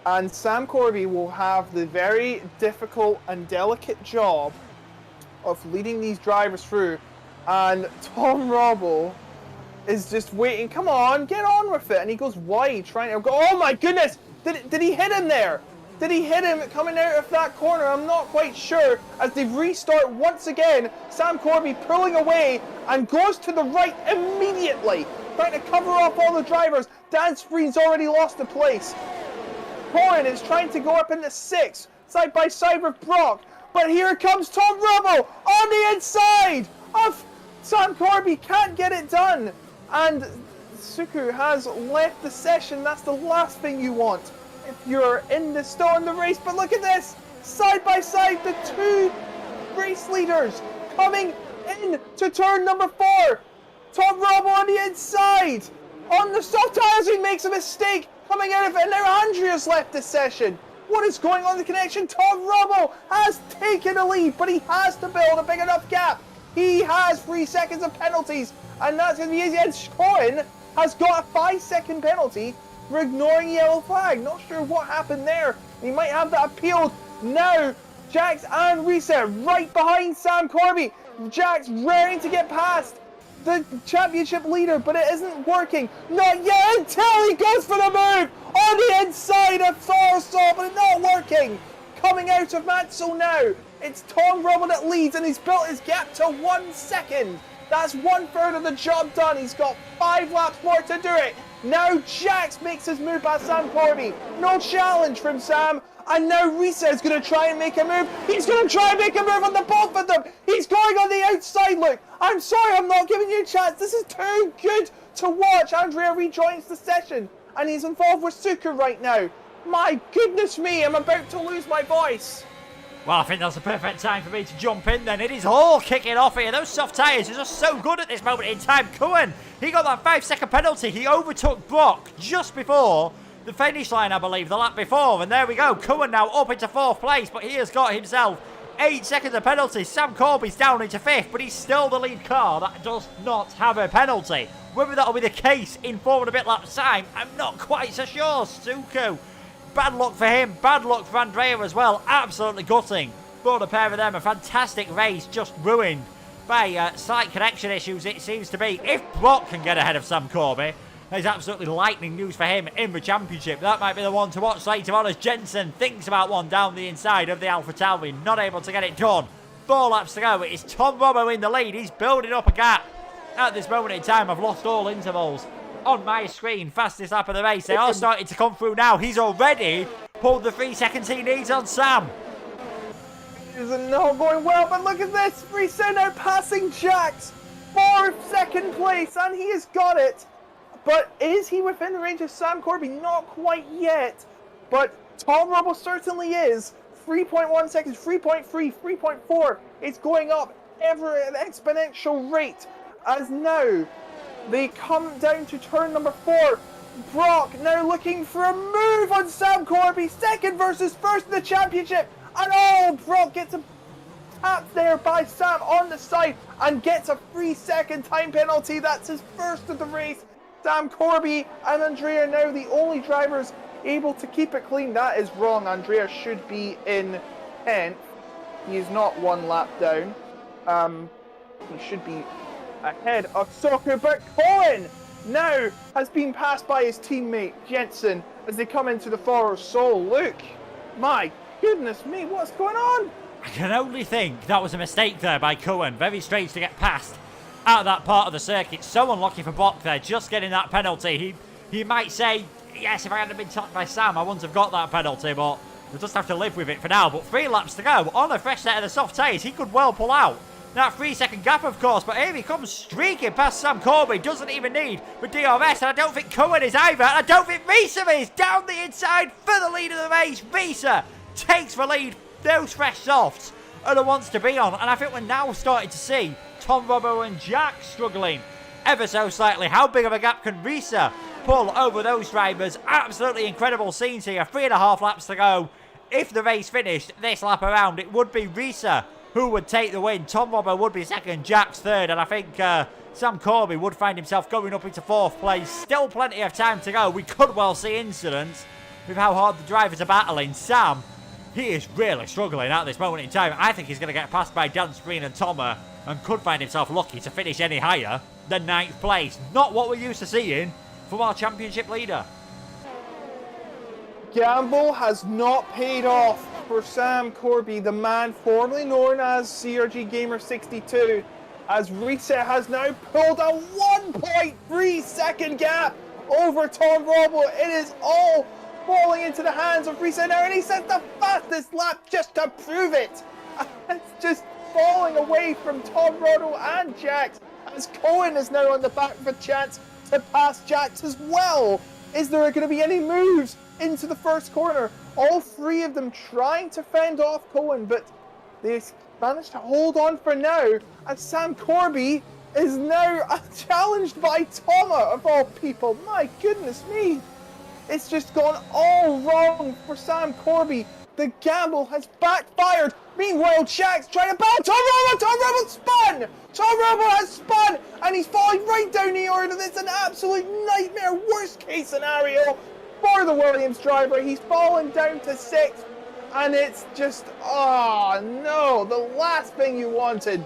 And Sam Corby will have the very difficult and delicate job of leading these drivers through. And Tom Robbo is just waiting. Come on, get on with it. And he goes wide, trying to go. Oh my goodness! Did he hit him there? Did he hit him coming out of that corner? I'm not quite sure. As they restart once again, Sam Corby pulling away and goes to the right immediately, trying to cover up all the drivers. Dan Spreen's already lost the place. Corin is trying to go up into 6th, side by side with Brock. But here comes Tom Robbo on the inside of Sam Corby. Can't get it done. And Suku has left the session. That's the last thing you want if you're still in the race. But look at this, side by side, the 2 race leaders coming in to turn number 4. Tom Robbo on the inside, on the soft tires, he makes a mistake, coming out of it. And now Andrea's left this session. What is going on in the connection? Tom Robo has taken a lead, but he has to build a big enough gap. He has 3 seconds of penalties, and that's going to be easy. And Cohen has got a 5-second penalty for ignoring a yellow flag. Not sure what happened there. He might have that appealed. Now, Jax and Reset right behind Sam Corby. Jax raring to get past the championship leader, but it isn't working. Not yet until he goes for the move on the inside of Thorstall, but it's not working. Coming out of Matzo now, it's Tom Robo that leads, and he's built his gap to 1 second. That's 1/3 of the job done. He's got 5 laps more to do it. Now Jax makes his move by Sam Corby. No challenge from Sam. And now Reset is going to try and make a move. He's going to try and make a move on the both of them. He's going on the outside, look. I'm sorry, I'm not giving you a chance. This is too good to watch. Andrea rejoins the session, and he's involved with Suka right now. My goodness me, I'm about to lose my voice. Well, I think that's the perfect time for me to jump in then. It is all kicking off here. Those soft tyres are just so good at this moment in time. Cohen, he got that 5-second penalty. He overtook Brock just before the finish line, I believe, the lap before. And there we go. Cohen now up into 4th place, but he has got himself 8 seconds of penalty. Sam Corby's down into 5th, but he's still the lead car that does not have a penalty. Whether that'll be the case in 4 and a bit laps time, I'm not quite so sure. Suku, bad luck for him. Bad luck for Andrea as well. Absolutely gutting for the pair of them. A fantastic race just ruined by slight connection issues, it seems to be. If Brock can get ahead of Sam Corby, there's absolutely lightning news for him in the championship. That might be the one to watch later on as Jensen thinks about one down the inside of the Alpha Tauri. Not able to get it done. 4 laps to go. It is Tom Robo in the lead. He's building up a gap. At this moment in time, I've lost all intervals on my screen. Fastest lap of the race. They are starting to come through now. He's already pulled the 3 seconds he needs on Sam. It is not going well, but look at this. Reset now passing Jax for 2nd place, and he has got it. But is he within the range of Sam Corby? Not quite yet. But Tom Robo certainly is. 3.1 seconds, 3.3, 3.4. It's going up ever at an exponential rate. As now they come down to turn number 4. Brock now looking for a move on Sam Corby. 2nd versus 1st in the championship. And Brock gets a tap there by Sam on the side and gets a 3-second time penalty. That's his 1st of the race. Sam Corby and Andrea are now the only drivers able to keep it clean. That is wrong. Andrea should be in 10th. He is not 1 lap down. He should be ahead of Soku, but Cohen now has been passed by his teammate Jensen as they come into the forward. So look, my goodness me, what's going on? I can only think that was a mistake there by Cohen. Very strange to get past out of that part of the circuit. So unlucky for Brock there, just getting that penalty. He might say, yes, if I hadn't been touched by Sam, I wouldn't have got that penalty, but we'll just have to live with it for now. But 3 laps to go on a fresh set of the soft tyres. He could well pull out that 3-second gap, of course, but here he comes streaking past Sam Corby. Doesn't even need the DRS, and I don't think Cohen is either, and I don't think Visa is. Down the inside for the lead of the race. Visa takes the lead. Those fresh softs are the ones to be on, and I think we're now starting to see Tom Robo and Jack struggling ever so slightly. How big of a gap can Risa pull over those drivers? Absolutely incredible scenes here. 3.5 laps to go. If the race finished this lap around, it would be Risa who would take the win. Tom Robo would be 2nd, Jack's 3rd, and I think Sam Corby would find himself going up into 4th place. Still plenty of time to go. We could well see incidents with how hard the drivers are battling. Sam, he is really struggling at this moment in time. I think he's going to get passed by Dan Spreen and Tomer and could find himself lucky to finish any higher than 9th place. Not what we're used to seeing from our championship leader. Gamble has not paid off for Sam Corby, the man formerly known as CRG Gamer 62, as Reset has now pulled a 1.3 second gap over Tom Robo. It is all falling into the hands of Reset now, and he sets the fastest lap just to prove it. It's just falling away from Tom Robo and Jax, as Cohen is now on the back of a chance to pass Jax as well. Is there going to be any moves into the 1st corner? All 3 of them trying to fend off Cohen, but they managed to hold on for now, as Sam Corby is now challenged by Toma, of all people. My goodness me. It's just gone all wrong for Sam Corby. The gamble has backfired. Meanwhile, Jack's trying to battle Tom Robo. Tom Robo spun. Tom Robo has spun, and he's falling right down the order. It's an absolute nightmare, worst case scenario for the Williams driver. He's fallen down to 6th, and it's just, oh no, the last thing you wanted.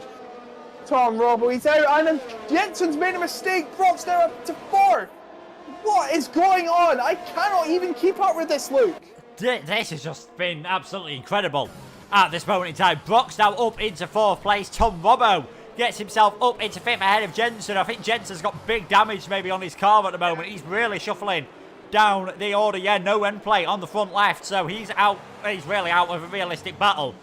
Tom Robo, he's out, and then Jensen's made a mistake. Brock's now up to 4th. What is going on? I cannot even keep up with this, Luke. This has just been absolutely incredible at this moment in time. Brock's now up into 4th place. Tom Robbo gets himself up into 5th ahead of Jensen. I think Jensen's got big damage maybe on his car at the moment. He's really shuffling down the order. Yeah, no end plate on the front left, so he's out. He's really out of a realistic battle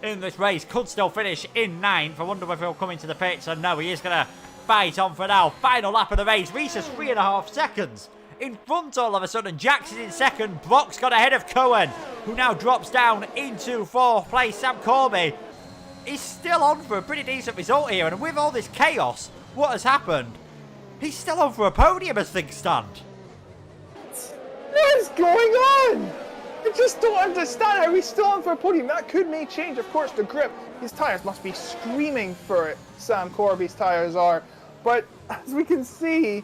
in this race. Could still finish in 9th. I wonder whether he'll come into the pits. And no, he is going to fight on for now. Final lap of the race. Reese is 3.5 seconds in front all of a sudden. Jackson's in 2nd. Brock's got ahead of Cohen, who now drops down into 4th place. Sam Corby is still on for a pretty decent result here. And with all this chaos, what has happened? He's still on for a podium as things stand. What is going on? I just don't understand how he's still on for a podium. That could may change, of course, the grip. His tyres must be screaming for it. Sam Corby's tyres are. But as we can see,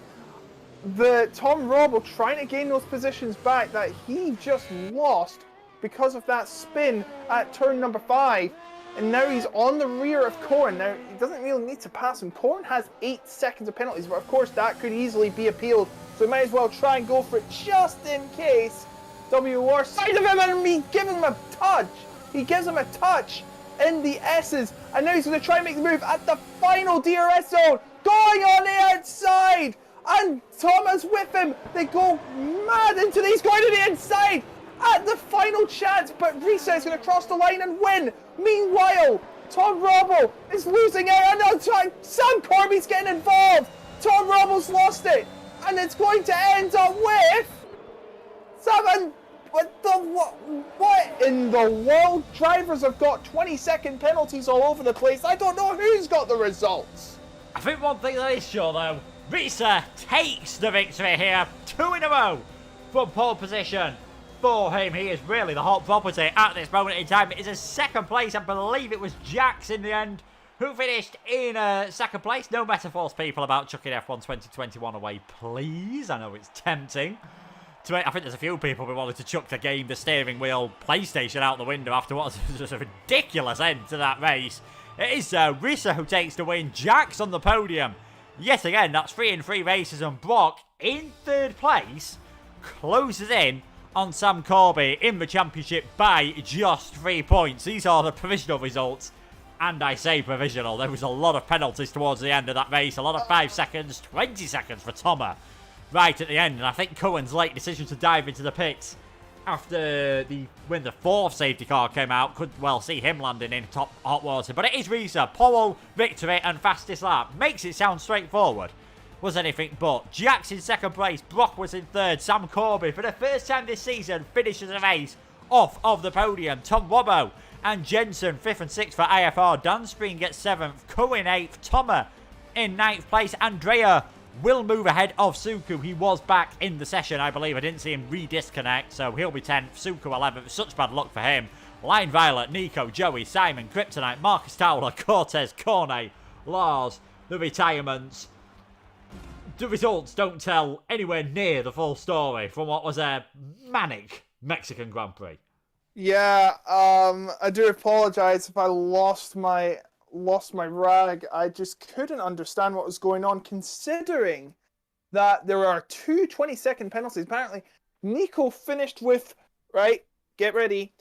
the Tom Robo trying to gain those positions back that he just lost because of that spin at turn number 5. And now he's on the rear of Cohen. Now, he doesn't really need to pass him. Cohen has 8 seconds of penalties, but of course that could easily be appealed. So he might as well try and go for it just in case. WOR side of him, and he gives him a touch. He gives him a touch in the S's. And now he's going to try and make the move at the final DRS zone. Going on the outside. And Thomas with him. They go mad into these, going to the inside at the final chance. But Risa is going to cross the line and win. Meanwhile, Tom Robo is losing out. And now Sam Corby's getting involved. Tom Robo's lost it. And it's going to end up with 7. What in the world? Drivers have got 20-second penalties all over the place. I don't know who's got the results. I think one thing that is sure though, Risa takes the victory here. 2 in a row from pole position for him. He is really the hot property at this moment in time. It is a 2nd place. I believe it was Jax in the end who finished in 2nd place. No metaphors, people, about chucking F1 2021 away, please. I know it's tempting. I think there's a few people who wanted to chuck the game, the steering wheel, PlayStation out the window after what was just a ridiculous end to that race. It is Risa who takes the win. Jax on the podium. Yet again, that's 3 in 3 races, and Brock in 3rd place closes in on Sam Corby in the championship by just 3 points. These are the provisional results, and I say provisional. There was a lot of penalties towards the end of that race, a lot of 5 seconds, 20 seconds for Thomas right at the end, and I think Cohen's late decision to dive into the pits after when the 4th safety car came out could well see him landing in top hot water. But it is Risa, pole, victory and fastest lap. Makes it sound straightforward. Was anything but. Jax in 2nd place, Brock was in 3rd, Sam Corby for the first time this season finishes a race off of the podium. Tom Robbo and Jensen 5th and 6th for IFR. Dan Spreen gets 7th, Cohen 8th, Thomas in 9th place. Andrea will move ahead of Suku. He was back in the session, I believe. I didn't see him re-disconnect, so he'll be 10th. Suku 11th. Such bad luck for him. Line Violet, Nico, Joey, Simon, Kryptonite, Marcus Towler, Cortez, Cornet, Lars, the retirements. The results don't tell anywhere near the full story from what was a manic Mexican Grand Prix. Yeah, I do apologize if I lost my rag. I just couldn't understand what was going on, considering that there are 2 20-second penalties. Apparently, Nico finished with, right, get ready,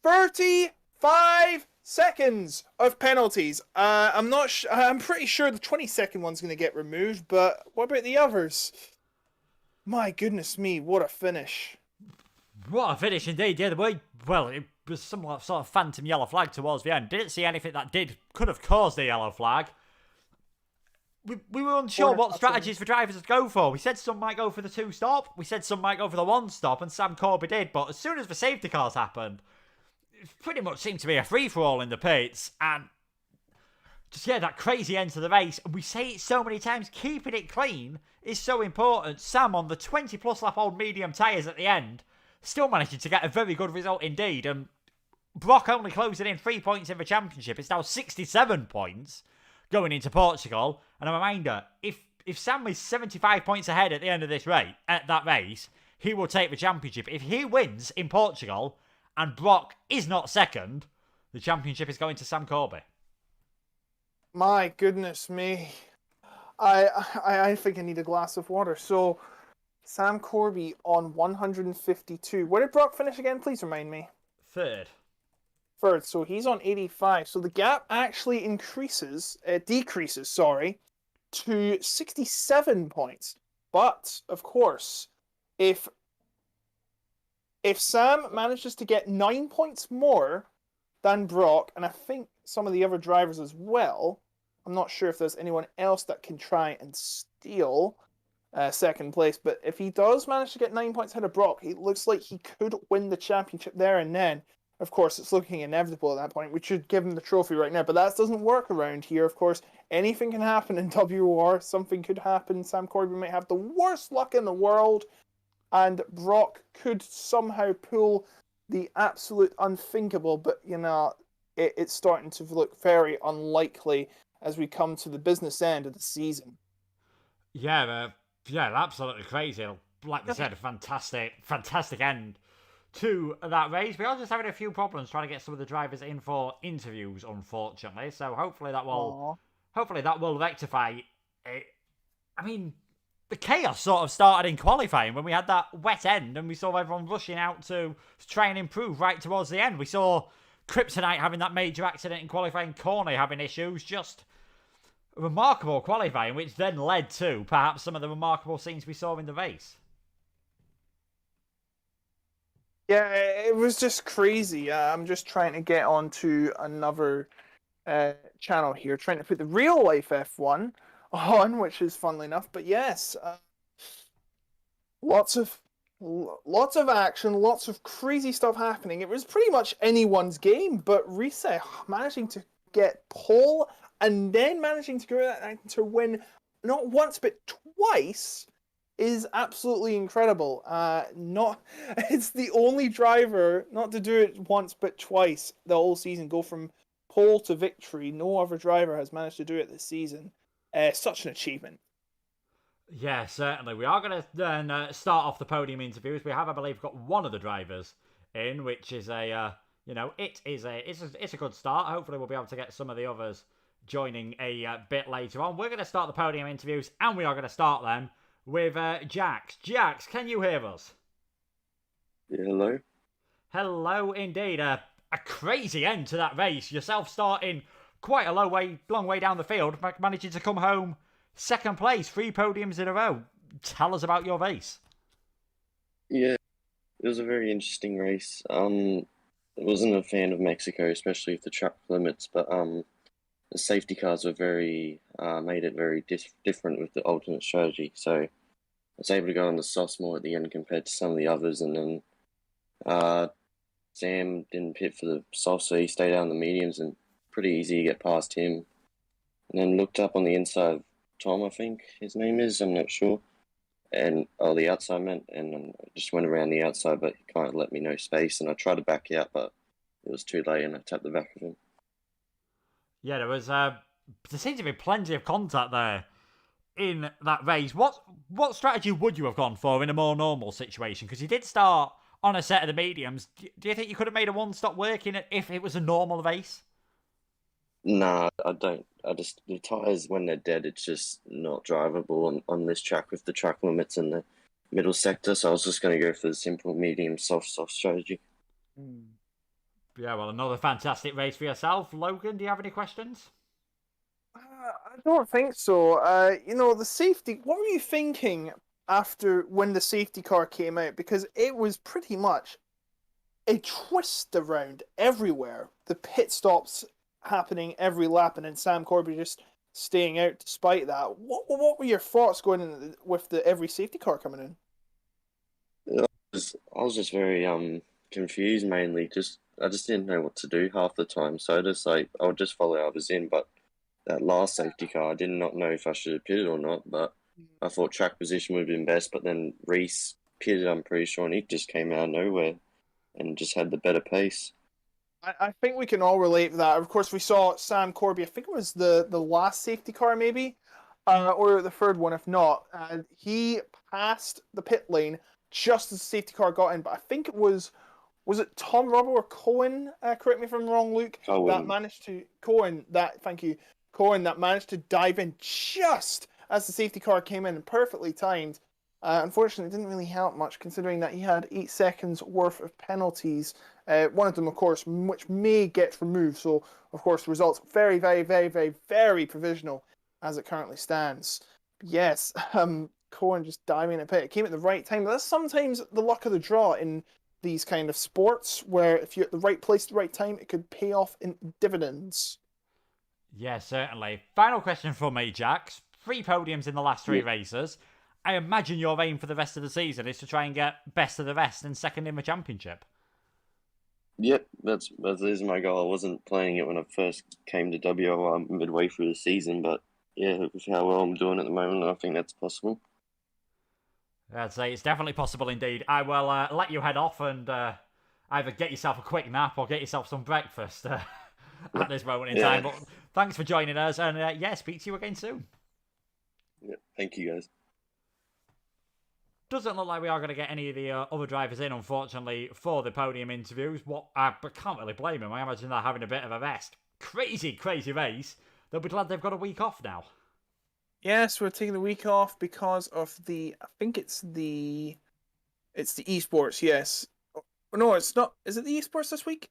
35 seconds of penalties. I'm pretty sure the 20-second one's going to get removed, but what about the others? My goodness me, what a finish. What a finish indeed. Yeah, it was some sort of phantom yellow flag towards the end. Didn't see anything that could have caused the yellow flag. We were unsure what strategies for drivers to go for. We said some might go for the 2-stop. We said some might go for the 1-stop, and Sam Corby did. But as soon as the safety cars happened, it pretty much seemed to be a free-for-all in the pits. And just, yeah, that crazy end to the race. And we say it so many times, keeping it clean is so important. Sam on the 20-plus lap old medium tyres at the end, still managing to get a very good result indeed. And Brock only closing in 3 points in the championship. It's now 67 points going into Portugal. And a reminder, if Sam is 75 points ahead at the end of this race, at that race, he will take the championship. If he wins in Portugal and Brock is not second, the championship is going to Sam Corby. My goodness me. I think I need a glass of water. So, Sam Corby on 152. Where did Brock finish again? Please remind me. Third. So he's on 85. So the gap actually decreases, to 67 points. But, of course, if Sam manages to get 9 points more than Brock, and I think some of the other drivers as well, I'm not sure if there's anyone else that can try and steal second place, but if he does manage to get 9 points ahead of Brock, it looks like he could win the championship there and then. Of course, it's looking inevitable at that point. We should give him the trophy right now, but that doesn't work around here. Of course, anything can happen in WOR. Something could happen. Sam Corby might have the worst luck in the world, and Brock could somehow pull the absolute unthinkable, but, it's starting to look very unlikely as we come to the business end of the season. Yeah, absolutely crazy. Like we said, a fantastic end to that race. We are just having a few problems trying to get some of the drivers in for interviews, unfortunately. So hopefully that will rectify it. I mean, the chaos sort of started in qualifying when we had that wet end and we saw everyone rushing out to try and improve right towards the end. We saw Kryptonite having that major accident in qualifying, Corny having issues, just remarkable qualifying, which then led to perhaps some of the remarkable scenes we saw in the race. Yeah, it was just crazy. I'm just trying to get onto another channel here, trying to put the real life F1 on, which is funnily enough. But yes, lots of action, lots of crazy stuff happening. It was pretty much anyone's game, but Riese managing to get pole and then managing to go to win not once but twice is absolutely incredible. It's the only driver not to do it once but twice the whole season, go from pole to victory. No other driver has managed to do it this season. Such an achievement. Yeah, certainly. We are going to then start off the podium interviews. We have, I believe, got one of the drivers in, which is it's a good start. Hopefully, we'll be able to get some of the others joining a bit later on. We're going to start the podium interviews, and we are going to start them with Jax. Jax, can you hear us? Yeah, hello. Hello, indeed. A crazy end to that race. Yourself starting quite a long way down the field, managing to come home second place, 3 podiums in a row. Tell us about your race. Yeah, it was a very interesting race. I wasn't a fan of Mexico, especially with the track limits, but the safety cars were made it very different with the alternate strategy. So I was able to go on the softs more at the end compared to some of the others, and then Sam didn't pit for the softs, so he stayed out on the mediums, and pretty easy to get past him. And then looked up on the inside. Tom, I think his name is, I'm not sure. And the outside meant, and I just went around the outside, but he kind of let me no space, and I tried to back out, but it was too late, and I tapped the back of him. Yeah, there seemed to be plenty of contact there in that race. What strategy would you have gone for in a more normal situation? Because you did start on a set of the mediums. Do you think you could have made a one-stop working if it was a normal race? Nah, I don't. The tyres, when they're dead, it's just not drivable on this track with the track limits in the middle sector. So I was just going to go for the simple, medium, soft strategy. Yeah, well, another fantastic race for yourself. Logan, do you have any questions? I don't think so. The safety, what were you thinking after when the safety car came out? Because it was pretty much a twist around everywhere. The pit stops happening every lap, and then Sam Corby just staying out despite that. What were your thoughts going in with every safety car coming in? I was just very confused mainly. I just didn't know what to do half the time. So I would just follow others in, but that last safety car. I did not know if I should have pitted or not, but I thought track position would have been best. But then Reese pitted, I'm pretty sure, and he just came out of nowhere and just had the better pace. I think we can all relate to that. Of course, we saw Sam Corby. I think it was the last safety car, maybe, or the third one, if not. And he passed the pit lane just as the safety car got in. But I think it was it Tom Robbo or Cohen? Correct me if I'm wrong, Luke. Cohen. That managed to Thank you, Cohen. That managed to dive in just as the safety car came in, and perfectly timed. Unfortunately, it didn't really help much, considering that he had 8 seconds worth of penalties. One of them, of course, which may get removed. So, of course, the results very, very, very, very, very provisional as it currently stands. Yes, Cohen just diving in a pit. It came at the right time. That's sometimes the luck of the draw in these kind of sports, where if you're at the right place at the right time, it could pay off in dividends. Yeah, certainly. Final question for me, Jax. 3 podiums in the last 3 races. I imagine your aim for the rest of the season is to try and get best of the rest and second in the championship. Yep, that is my goal. I wasn't planning it when I first came to WOR midway through the season, but yeah, with how well I'm doing at the moment, I think that's possible. I'd say it's definitely possible indeed. I will let you head off and either get yourself a quick nap or get yourself some breakfast at this moment in time. But thanks for joining us, and speak to you again soon. Yeah, thank you guys. Doesn't look like we are going to get any of the other drivers in, unfortunately, for the podium interviews. I can't really blame them. I imagine they're having a bit of a rest. Crazy, crazy race. They'll be glad they've got a week off now. Yes, we're taking the week off because of I think it's the esports. Yes. No, it's not. Is it the esports this week?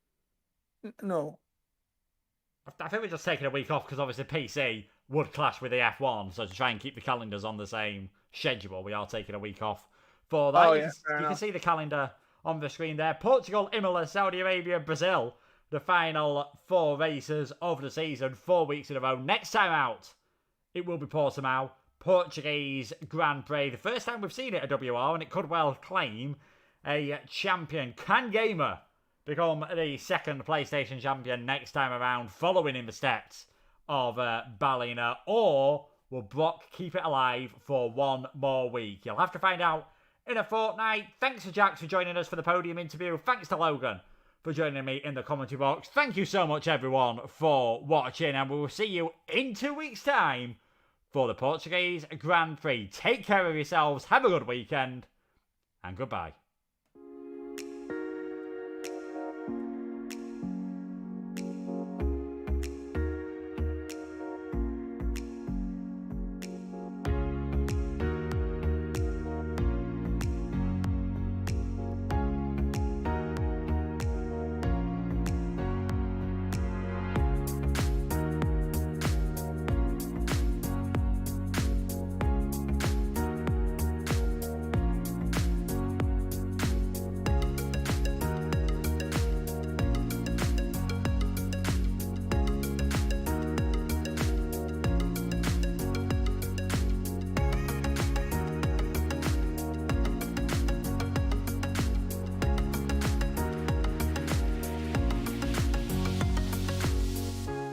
No. I think we're just taking a week off because obviously PC would clash with the F1, so to try and keep the calendars on the same schedule, we are taking a week off for that. You can see the calendar on the screen there. Portugal, Imola, Saudi Arabia, Brazil. The final 4 races of the season, 4 weeks in a row. Next time out, it will be Portimao, Portuguese Grand Prix. The first time we've seen it at WR, and it could well claim a champion. Can Gamer become the second PlayStation champion next time around, following in the steps of Ballina, or will Brock keep it alive for 1 more week? You'll have to find out in a fortnight. Thanks to Jax for joining us for the podium interview. Thanks to Logan for joining me in the commentary box. Thank you so much, everyone, for watching, and we will see you in 2 weeks' time for the Portuguese Grand Prix. Take care of yourselves, have a good weekend, and goodbye.